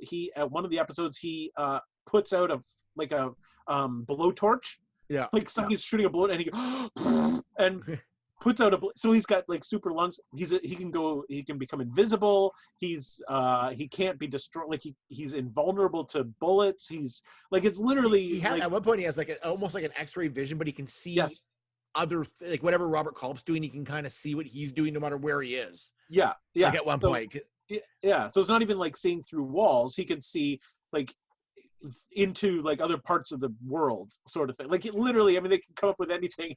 one of the episodes he puts out a blowtorch. Yeah, like somebody's shooting a bullet, and he and puts out so he's got like super lungs. He can become invisible. He can't be destroyed. Like he's invulnerable to bullets. He's like, it's literally at one point he has like almost like an X-ray vision, but he can see other like whatever Robert Culp's doing. He can kind of see what he's doing no matter where he is. Yeah. Like at one point. Yeah. So it's not even like seeing through walls. He can see like into like other parts of the world, sort of thing. Like literally, I mean, they can come up with anything.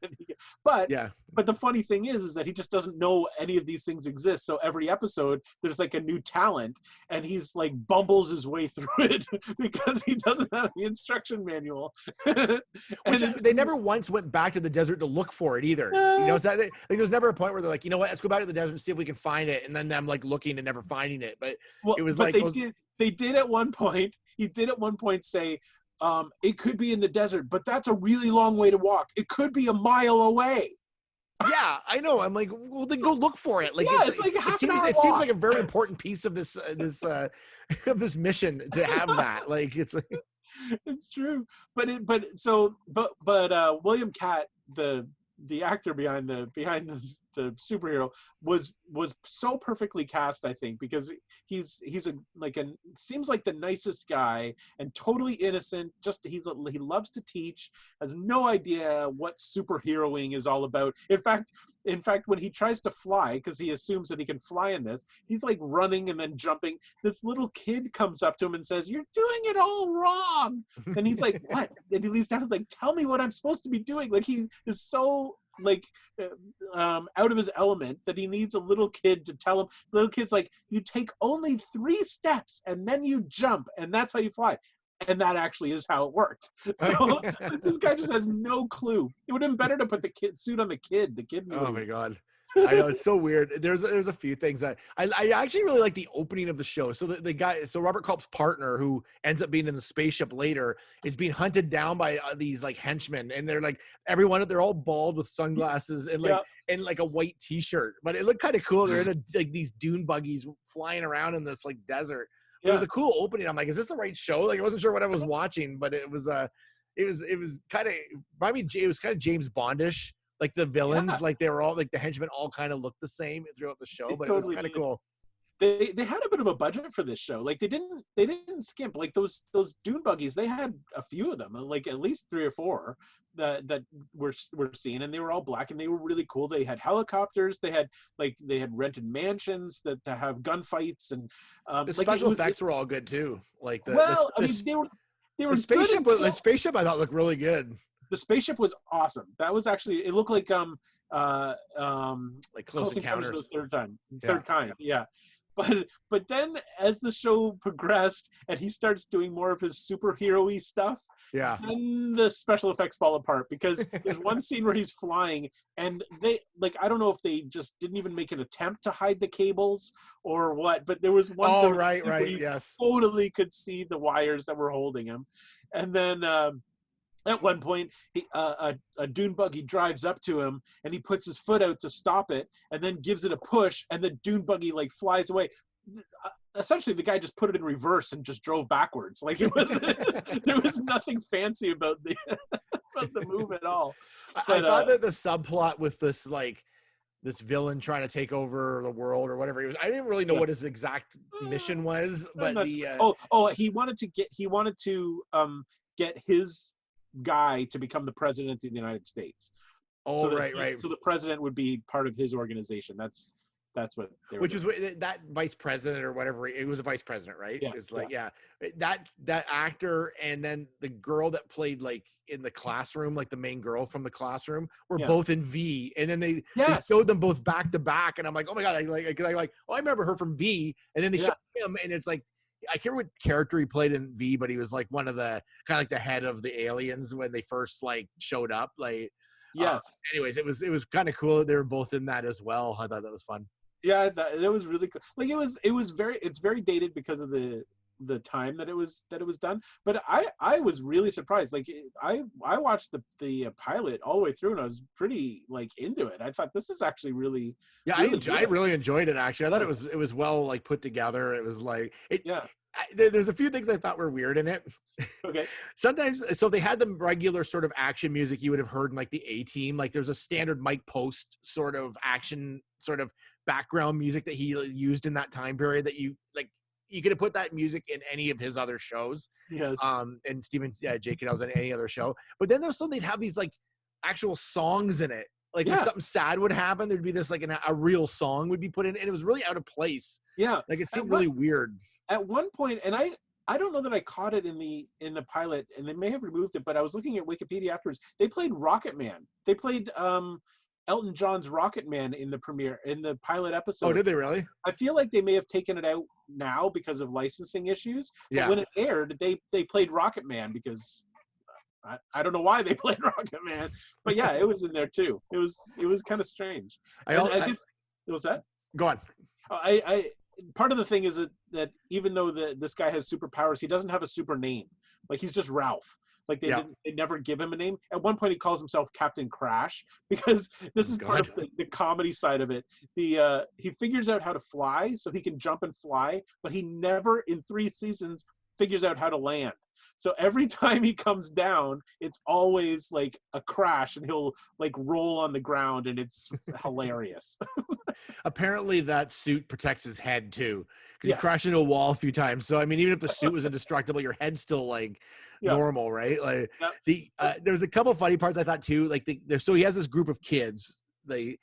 But but the funny thing is that he just doesn't know any of these things exist. So every episode there's like a new talent, and he's like bumbles his way through it because he doesn't have the instruction manual. They never once went back to the desert to look for it either. You know, it's that, like there's never a point where they're like, you know what, let's go back to the desert and see if we can find it, and then them like looking and never finding it. But it was like they did at one point. He did at one point say, it could be in the desert, but that's a really long way to walk. It could be a mile away. Yeah, I know. I'm like, well, then go look for it. Like, yeah, it's like half an hour it seems like a very important piece of this of this mission to have that. Like, it's like, it's true. But William Catt, the actor behind the superhero, was so perfectly cast, I think, because he's seems like the nicest guy and totally innocent. Just he loves to teach, has no idea what superheroing is all about. In fact, when he tries to fly, because he assumes that he can fly in this, he's like running and then jumping. This little kid comes up to him and says, "You're doing it all wrong." And he's like, "What?" And he leaves down. He's like, "Tell me what I'm supposed to be doing." Like, he is so out of his element that he needs a little kid to tell him. The little kid's like, "You take only 3 steps and then you jump, and that's how you fly." And that actually is how it worked. So this guy just has no clue. It would have been better to put the suit on the kid. The kid knew. Oh my God. I know, it's so weird. There's a few things that I actually really like the opening of the show. So the guy, so Robert Culp's partner, who ends up being in the spaceship later, is being hunted down by these like henchmen, and they're like they're all bald with sunglasses and like a white t-shirt, but it looked kind of cool. They're in like these dune buggies flying around in this like desert. It was a cool opening. I'm like, is this the right show? Like, I wasn't sure what I was watching, but it was kind of, I mean, it was kind of James Bondish. Like the villains, like they were all like the henchmen all kind of looked the same throughout the show, but totally, it was kind of cool. They had a bit of a budget for this show. Like they didn't skimp. Like those dune buggies, they had a few of them, like at least 3 or 4 that were seen, and they were all black and they were really cool. They had helicopters, they had rented mansions that have gunfights, and the special effects were all good too. Like they were the spaceship. The spaceship I thought looked really good. The spaceship was awesome. That was actually, it looked like Close Encounters the third kind. Yeah. But then as the show progressed and he starts doing more of his superhero-y stuff, then the special effects fall apart, because there's one scene where he's flying and they, like, I don't know if they just didn't even make an attempt to hide the cables or what, but there was one where you totally could see the wires that were holding him. And then at one point, a dune buggy drives up to him, and he puts his foot out to stop it, and then gives it a push, and the dune buggy like flies away. Essentially, the guy just put it in reverse and just drove backwards. Like, it was, there was nothing fancy about the move at all. But, I thought that the subplot with this villain trying to take over the world or whatever he was, I didn't really know what his exact mission was, but he wanted to get his guy to become the president of the United States. So the president would be part of his organization. That's what they were doing. Was that vice president or whatever. It was a vice president, right? Yeah. It's like, that actor and then the girl that played like in the classroom, like the main girl from the classroom, were both in V, and then they showed them both back to back, and I'm like, oh my God, I remember her from V, and then they showed him, and it's like, I can't remember what character he played in V, but he was like one of the kind of like the head of the aliens when they first like showed up. Like, anyways, it was kind of cool that they were both in that as well. I thought that was fun. Yeah, that was really cool. Like, it's very dated because of the time that it was done. But I was really surprised. Like, I watched the pilot all the way through, and I was pretty like into it. I thought this is actually really I really enjoyed it. Actually, I thought it was well like put together. It was like there's a few things I thought were weird in it. Okay. Sometimes, so they had the regular sort of action music you would have heard in like the A-Team. Like there's a standard Mike Post sort of action sort of background music that he used in that time period that you could have put that music in any of his other shows. Yes. And Stephen J. Cannell's in any other show. But then there's they'd have these like actual songs in it. Like when something sad would happen, there'd be this like a real song would be put in, and it was really out of place. Yeah. Like it seemed really weird. At one point, and I don't know that I caught it in the pilot, and they may have removed it, but I was looking at Wikipedia afterwards. They played Rocket Man. They played Elton John's Rocket Man in the pilot episode. Oh, did they really? I feel like they may have taken it out now because of licensing issues. But when it aired, they played Rocket Man because I don't know why they played Rocket Man, but yeah, it was in there too. It was kind of strange. I guess it was that. Go on. I part of the thing is that even though this guy has superpowers, he doesn't have a super name. Like he's just Ralph. Like they never give him a name. At one point, he calls himself Captain Crash because this is part of the comedy side of it. He figures out how to fly, so he can jump and fly, but he never, in 3 seasons, figures out how to land. So every time he comes down, it's always like a crash, and he'll like roll on the ground, and it's hilarious. Apparently, that suit protects his head too, because he crashed into a wall a few times. So I mean, even if the suit was indestructible, your head's still like normal, right? Like there was a couple of funny parts I thought too. Like so he has this group of kids, who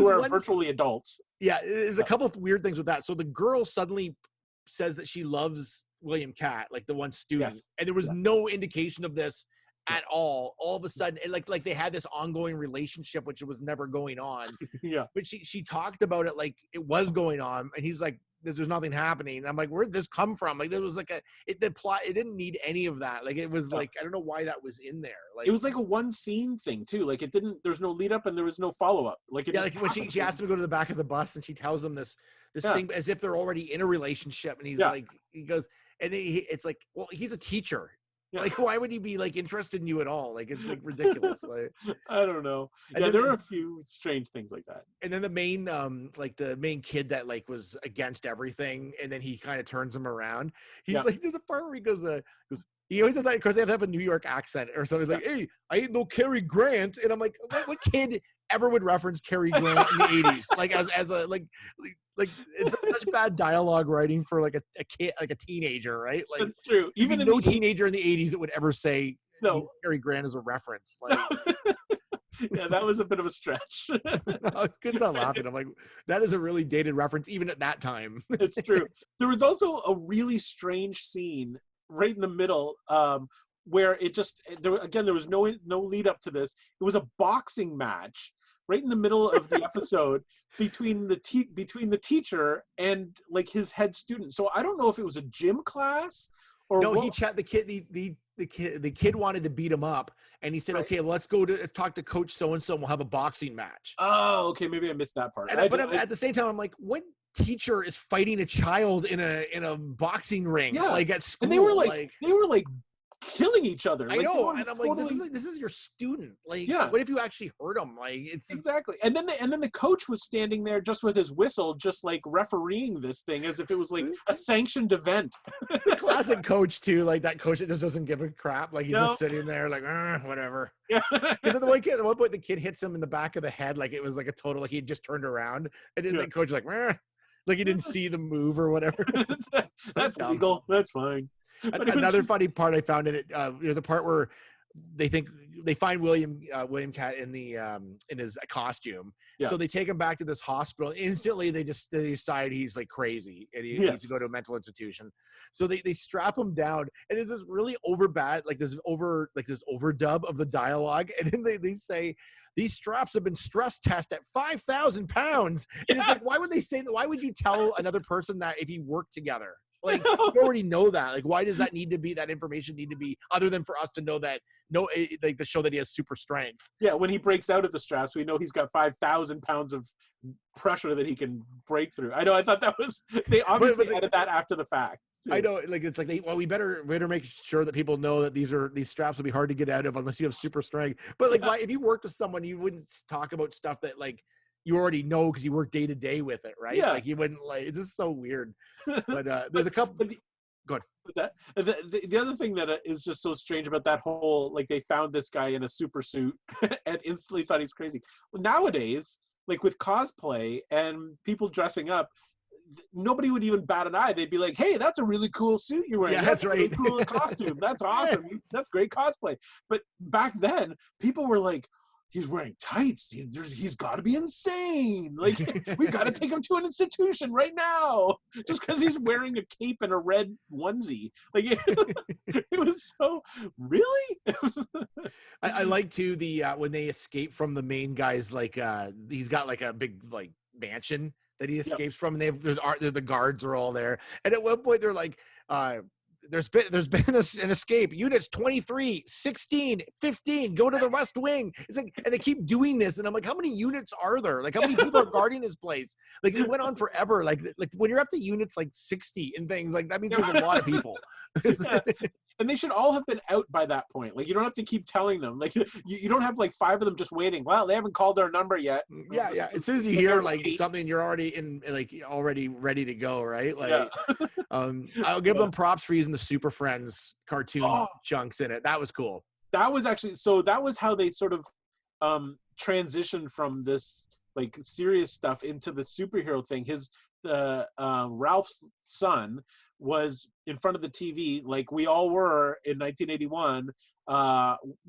are virtually adults. Yeah, there's a couple of weird things with that. So the girl suddenly says that she loves William Catt, like the one student, and there was no indication of this at all. All of a sudden, like they had this ongoing relationship, which was never going on. But she talked about it like it was going on, and he's like, "There's nothing happening." And I'm like, "Where'd this come from?" Like there was like the plot. It didn't need any of that. Like it was like I don't know why that was in there. Like it was like a one scene thing too. Like it didn't. There's no lead up and there was no follow up. Like like when she asked him to go to the back of the bus and she tells him this thing as if they're already in a relationship, and he's like, he goes. And it's like, well, he's a teacher. Like, why would he be like interested in you at all? Like, it's like ridiculous. Like, I don't know. And there were a few strange things like that. And then the main kid that like was against everything, and then he kind of turns him around. He's like, there's a part where he goes, he always does that because they have to have a New York accent or something. He's like, hey, I ain't no Cary Grant. And I'm like, what kid ever would reference Cary Grant in the 80s? Like as a like it's such bad dialogue writing for like a kid, like a teenager, right? Like that's true. Even no teenager in the 80s that would ever say Cary Grant is a reference. Like yeah, that was a bit of a stretch. I couldn't stop laughing. I'm like, that is a really dated reference, even at that time. It's true. There was also a really strange scene right in the middle, where there was no lead up to this. It was a boxing match right in the middle of the episode between the teacher and like his head student. So I don't know if it was a gym class or no. The kid wanted to beat him up, and he said, "Okay, well, let's talk to Coach so and so, and we'll have a boxing match." Oh, okay, maybe I missed that part. But at the same time, I'm like, what teacher is fighting a child in a boxing ring like at school? And they were like killing each other. I know, and I'm like, this is your student. Like, what if you actually hurt him? Like, it's exactly. And then the coach was standing there just with his whistle, just like refereeing this thing as if it was like a sanctioned event. The classic coach too, like that coach that just doesn't give a crap. Like he's just sitting there, like whatever. Yeah. Because at one point, the kid hits him in the back of the head, like it was like a total, like he had just turned around, and then the coach was like he didn't see the move or whatever. That's legal. That's fine. Another funny part I found in it, there's a part where they find William Catt in his costume. So they take him back to this hospital. Instantly they decide he's like crazy and he needs to go to a mental institution. So they strap him down, and there's this really this overdub of the dialogue, and then they say these straps have been stress tested at 5,000 pounds. And it's like, why would they say that? Why would you tell another person that if you work together? Like, you already know that. Like, why does that information need to be, other than for us to know that, like, to show that he has super strength? Yeah, when he breaks out of the straps, we know he's got 5,000 pounds of pressure that he can break through. I know, I thought that was, they obviously added that after the fact. So. I know, like, it's like, we better make sure that people know that these straps will be hard to get out of unless you have super strength. But, like, why, if you worked with someone, you wouldn't talk about stuff that, like, you already know because you work day to day with it, right? Yeah. Like you wouldn't it's just so weird. But there's a couple. Go ahead. The other thing that is just so strange about that whole, like, they found this guy in a super suit and instantly thought he's crazy. Well, nowadays, like with cosplay and people dressing up, nobody would even bat an eye. They'd be like, "Hey, that's a really cool suit you're wearing. Yeah, that's right. A really cool costume. That's awesome. That's great cosplay." But back then, people were like, he's wearing tights. He's got to be insane. Like, we got to take him to an institution right now just because he's wearing a cape and a red onesie. Like, it was so, really? I like too the when they escape from the main guy's, like he's got like a big like mansion that he escapes from, and the guards are all there, and at one point they're like, there's been an escape, units 23, 16, 15, go to the West Wing. It's like, and they keep doing this, and I'm like, how many units are there? Like, how many people are guarding this place? Like, it went on forever. Like when you're up to units like 60 and things, like that means there's a lot of people. Yeah. And they should all have been out by that point. Like, you don't have to keep telling them. Like, you don't have like 5 of them just waiting. Well, they haven't called our number yet. Yeah. As soon as you hear like something, you're already already ready to go, right? Like, I'll give them props for using the Super Friends cartoon chunks in it. That was cool. That was actually, that was how they sort of transitioned from this like serious stuff into the superhero thing. Ralph's son was in front of the TV, like we all were in 1981,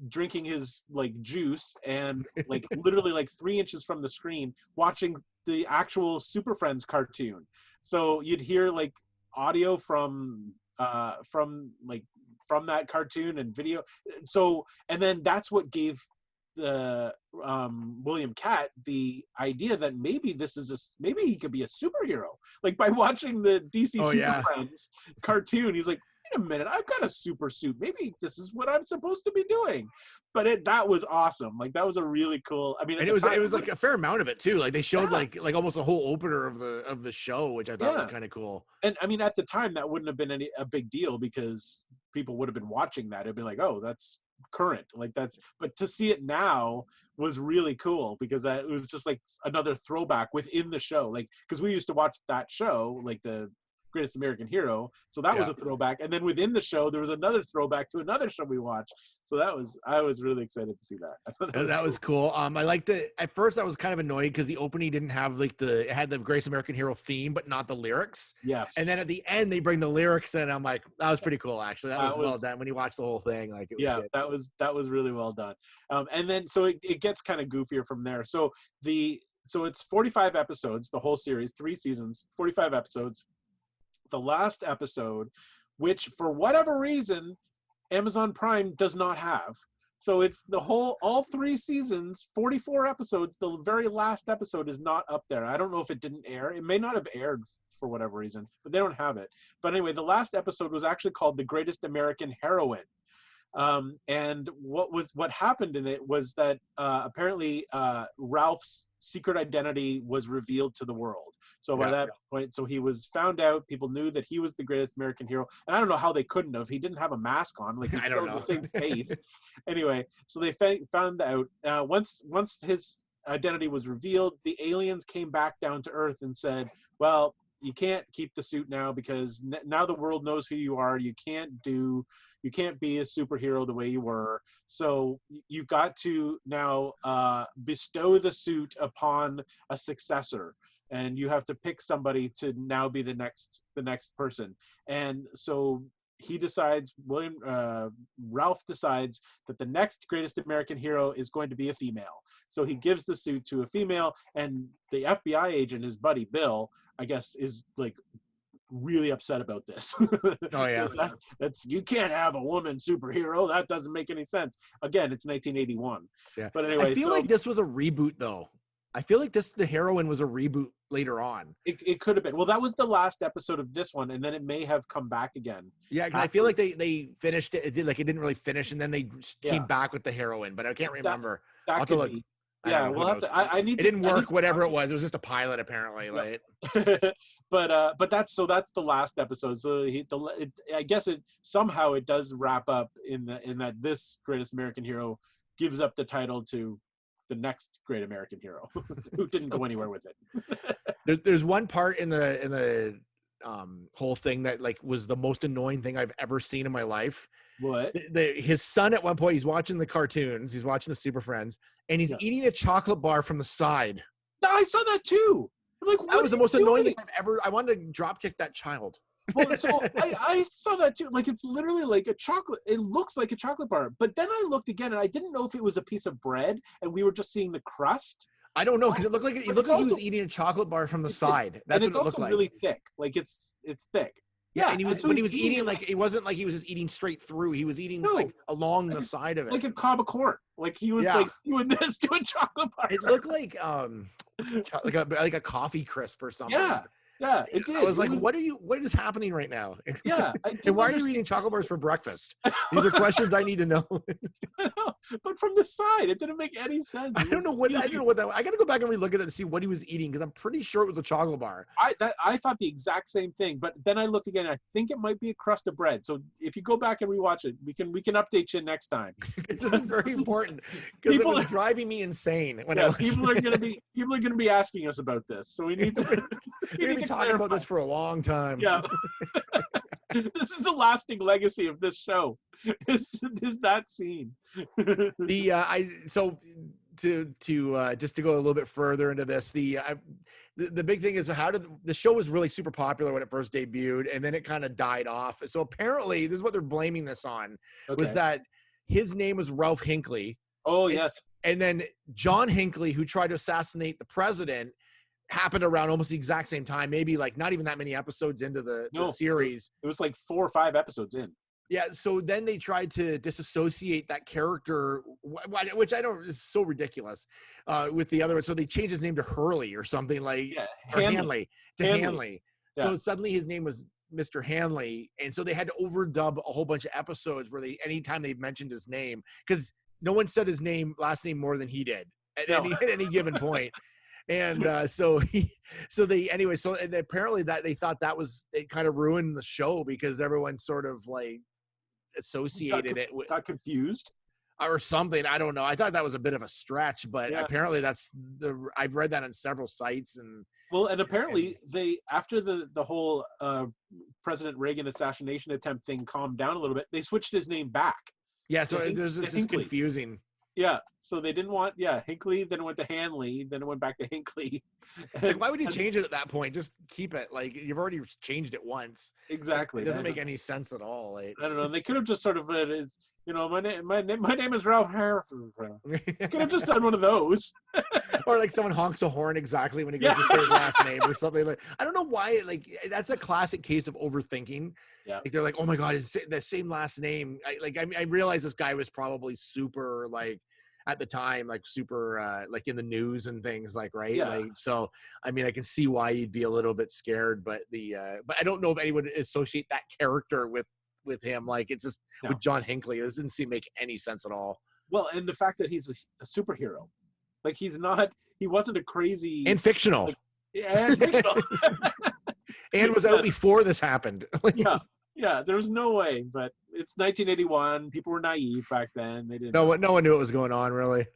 drinking his like juice and like literally like 3 inches from the screen watching the actual Super Friends cartoon. So you'd hear like audio from that cartoon and video. So, and then that's what gave the William Catt the idea that maybe maybe he could be a superhero. Like by watching the DC Super Friends cartoon, he's like, wait a minute, I've got a super suit. Maybe this is what I'm supposed to be doing. But that was awesome. Like that was a really cool. I mean, and it was like a fair amount of it too. Like they showed like almost a whole opener of the show, which I thought was kind of cool. And I mean, at the time, that wouldn't have been a big deal because people would have been watching that. It'd be like, oh, that's current, like but to see it now was really cool because it was just like another throwback within the show, like because we used to watch that show, like the Greatest American Hero, so that was a throwback, and then within the show there was another throwback to another show we watched. So I was really excited to see that. That was cool. I liked it. At first I was kind of annoyed because the opening didn't have like it had the Greatest American Hero theme but not the lyrics. Yes. And then at the end they bring the lyrics in. I'm like, that was pretty cool actually. That was well done when you watch the whole thing. Like it was good. that was really well done. And then so it gets kind of goofier from there. So it's 45 episodes, the whole series, 3 seasons, 45 episodes. The last episode, which for whatever reason Amazon Prime does not have, so it's all 3 seasons, 44 episodes. The very last episode is not up there. I don't know if it didn't air. It may not have aired for whatever reason, but they don't have it. But anyway, the last episode was actually called The Greatest American Heroine. And what happened in it was that apparently Ralph's secret identity was revealed to the world. So by that point, so he was found out. People knew that he was the greatest American hero, and I don't know how they couldn't have. He didn't have a mask on, like he's still the same face. Anyway, so they found out once his identity was revealed, the aliens came back down to Earth and said, "Well, you can't keep the suit now because now the world knows who you are. You can't be a superhero the way you were. So you've got to now bestow the suit upon a successor, and you have to pick somebody to now be the next person." And so he decides, Ralph decides that the next greatest American hero is going to be a female. So he gives the suit to a female, and the FBI agent, his buddy Bill, I guess, is like really upset about this. Oh yeah. That's you can't have a woman superhero. That doesn't make any sense. Again, it's 1981. Yeah. But anyway, I feel like this was a reboot though. I feel like the heroine was a reboot later on. It could have been. Well, that was the last episode of this one, and then it may have come back again. Yeah, I feel like they finished it. It didn't really finish, and then they came back with the heroine, but I can't remember. That could be. Yeah, we'll have to. I need. It didn't work. Whatever it was just a pilot, apparently. Like, but that's the last episode. So I guess it somehow it does wrap up in that this Greatest American Hero gives up the title to the next great American hero who didn't go anywhere with it. There's one part in the whole thing that like was the most annoying thing I've ever seen in my life. What? His son at one point, he's watching the cartoons, he's watching the Super Friends, and he's eating a chocolate bar from the side. I saw that too. I'm like, that was the most annoying thing I've ever. I wanted to drop kick that child. Well, so I saw that too. Like, it's literally like a chocolate. It looks like a chocolate bar. But then I looked again, and I didn't know if it was a piece of bread, and we were just seeing the crust. I don't know, because it looked like he was eating a chocolate bar from the side. That's what it looked like. And it's also really thick. Like, it's thick. Yeah, and he was eating like, it wasn't like he was just eating straight through. He was eating like along the side of it, like a cob of corn. Like, he was like doing this to a chocolate bar. It looked like a coffee crisp or something. Yeah, it did. I was like, what is happening right now? Yeah. And why are you eating chocolate bars for breakfast? These are questions I need to know. But from the side, it didn't make any sense. I don't know what that. I got to go back and relook at it and see what he was eating, because I'm pretty sure it was a chocolate bar. I thought the exact same thing, but then I looked again. I think it might be a crust of bread. So if you go back and rewatch it, we can update you next time. This is very important, because it was driving me insane when people are gonna be asking us about this. So we need to. We're gonna be talking about this for a long time. Yeah. This is the lasting legacy of this show. Is that scene? Just to go a little bit further into this, the big thing is, how did the show was really super popular when it first debuted, and then it kind of died off. So apparently, this is what they're blaming this on, was that his name was Ralph Hinckley. Oh, yes. And then John Hinckley, who tried to assassinate the president, happened around almost the exact same time, maybe like not even that many episodes into the series. It was like 4 or 5 episodes in. Yeah, so then they tried to disassociate that character, which I don't, is so ridiculous, with the other one. So they changed his name to Hurley or something like, Hanley. Hanley. Yeah. So suddenly his name was Mr. Hanley, and so they had to overdub a whole bunch of episodes where anytime they mentioned his name, because no one said his last name more than he did at any given point. And and apparently that they thought that was, it kind of ruined the show, because everyone sort of like associated it with, got confused or something. I don't know. I thought that was a bit of a stretch, but apparently I've read that on several sites. And apparently they, after the whole President Reagan assassination attempt thing calmed down a little bit, they switched his name back. Yeah, so this is confusing. Yeah, so they didn't want Hinckley, then it went to Hanley, then it went back to Hinckley. Like, why would you change it at that point? Just keep it. Like, you've already changed it once. Exactly. It doesn't make any sense at all. Like, I don't know. They could have just sort of my name is Ralph Harrison. Could have just done one of those. Or like someone honks a horn exactly when he goes to say his last name or something. Like, I don't know why. Like, that's a classic case of overthinking. Yeah. Like, they're like, oh my God, it's the same last name. I realize this guy was probably super, like, at the time, like super like in the news and things, like, right? Yeah. Like, so I mean, I can see why you'd be a little bit scared, but but I don't know if anyone would associate that character with him. Like, it's just with John Hinckley, this didn't seem make any sense at all. Well, and the fact that he's a superhero, like, he wasn't a crazy and fictional. Like, and fictional. And was out before this happened. Yeah, there was no way, but it's 1981. People were naive back then. They didn't. No one knew what was going on, really.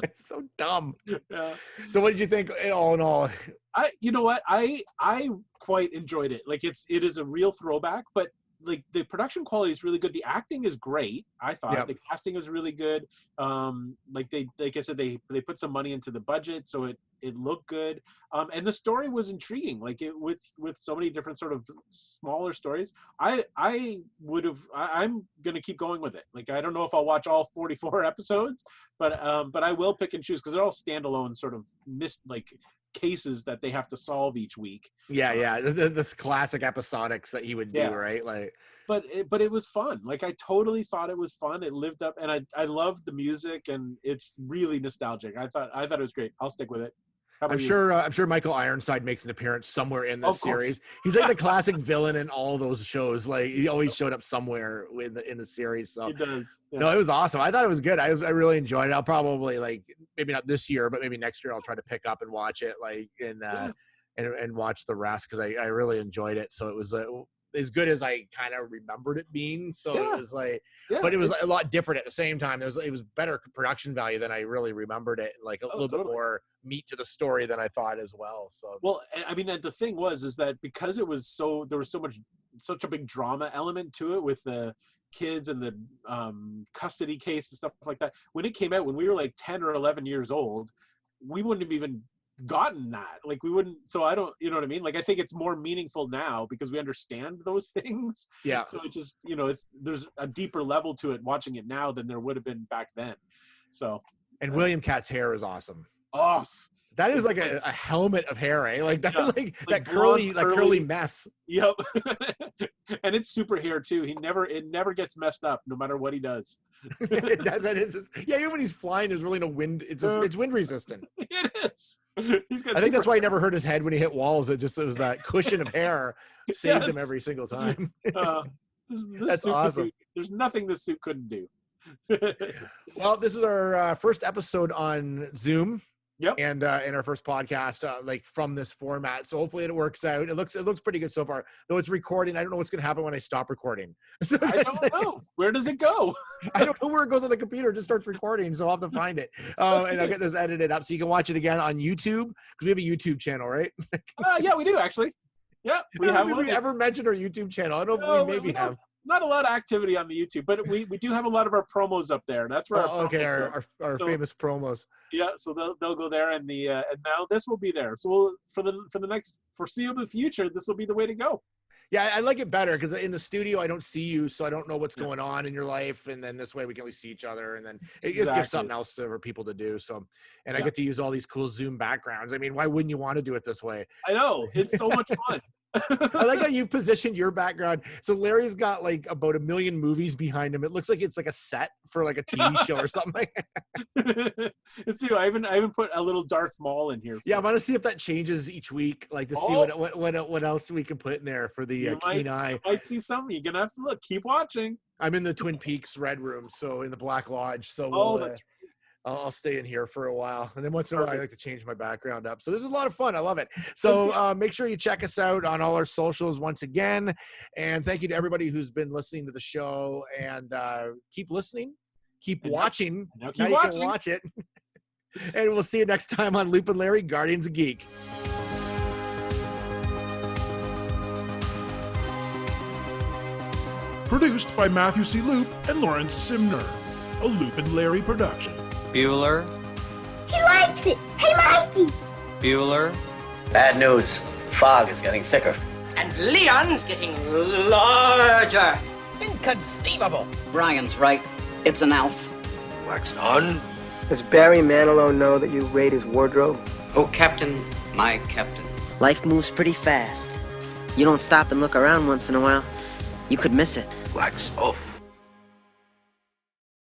It's so dumb. Yeah. So, what did you think? All in all, you know what? I quite enjoyed it. Like, it is a real throwback, but like, the production quality is really good. The acting is great. I thought the casting was really good. Like I said, they put some money into the budget, so it looked good. And the story was intriguing. Like, with so many different sort of smaller stories, I'm gonna keep going with it. Like, I don't know if I'll watch all 44 episodes, but I will pick and choose, because they're all standalone sort of cases that they have to solve each week. This classic episodics that he would do, right? Like, but it was fun. Like, I totally thought it was fun. It lived up, and I loved the music, and it's really nostalgic. I thought it was great. I'll stick with it. I'm sure Michael Ironside makes an appearance somewhere in this series. He's like the classic villain in all those shows. Like, he always showed up somewhere in the series. So he does. Yeah. No, it was awesome. I thought it was good. I really enjoyed it. I'll probably, like, maybe not this year, but maybe next year I'll try to pick up and watch it, like, and watch the rest, because I really enjoyed it. So it was as good as I kind of remembered it being. So it was like, but it was a lot different at the same time. It was better production value than I really remembered it. Like, a little bit more meat to the story than I thought as well. So, well, I mean, the thing is that because there was such a big drama element to it with the kids and the custody case and stuff like that. When it came out, when we were like 10 or 11 years old, we wouldn't have even gotten that. Like we wouldn't. So I don't. You know what I mean? Like I think it's more meaningful now because we understand those things. Yeah. So it just there's a deeper level to it watching it now than there would have been back then. So. And William Cat's hair is awesome. Oh. That is like a helmet of hair, eh? Like that, Yeah, like that blonde, curly mess. Yep. And it's super hair too. It never gets messed up, no matter what he does. Even when he's flying, there's really no wind. It's wind resistant. It is. I think that's why he never hurt his head when he hit walls. It was that cushion of hair saved him every single time. This That's awesome. There's nothing this suit couldn't do. Well, this is our first episode on Zoom. Yep. And in our first podcast, like from this format, so hopefully it works out. It looks pretty good so far. Though it's recording, I don't know what's going to happen when I stop recording. So I don't know. Where does it go? I don't know where it goes on the computer. It just starts recording, so I'll have to find it. And I'll get this edited up so you can watch it again on YouTube because we have a YouTube channel, right? Yeah, we do actually. Yeah, we have. Have we ever mentioned our YouTube channel? I don't know. We maybe have. Not a lot of activity on the YouTube, but we do have a lot of our promos up there. That's where our famous promos. Yeah, so they'll go there, and and now this will be there. So for the next foreseeable future, this will be the way to go. Yeah, I like it better because in the studio I don't see you, so I don't know what's going on in your life, and then this way we can at least see each other, and then it just gives something else for people to do. So, and I get to use all these cool Zoom backgrounds. I mean, why wouldn't you want to do it this way? I know, it's so much fun. I like how you've positioned your background. So Larry's got like about 1 million movies behind him. It looks like it's like a set for like a TV show or something. Let's see. I even put a little Darth Maul in here. Yeah, I want to see if that changes each week, like to see what else we can put in there for the keen eye. You might see something. You're gonna have to look. Keep watching. I'm in the Twin Peaks Red Room, so in the Black Lodge. So I'll stay in here for a while. And then once in a while, I like to change my background up. So this is a lot of fun. I love it. So make sure you check us out on all our socials once again. And thank you to everybody who's been listening to the show. And keep listening. Keep watching. Now you can watch it. And we'll see you next time on Loop and Larry, Guardians of Geek. Produced by Matthew C. Loop and Lawrence Simner. A Loop and Larry production. Bueller. He likes it. Hey, Mikey. Bueller. Bad news. Fog is getting thicker. And Leon's getting larger. Inconceivable. Brian's right. It's an elf. Wax on. Does Barry Manilow know that you raid his wardrobe? Oh, Captain, my captain. Life moves pretty fast. You don't stop and look around once in a while, you could miss it. Wax off.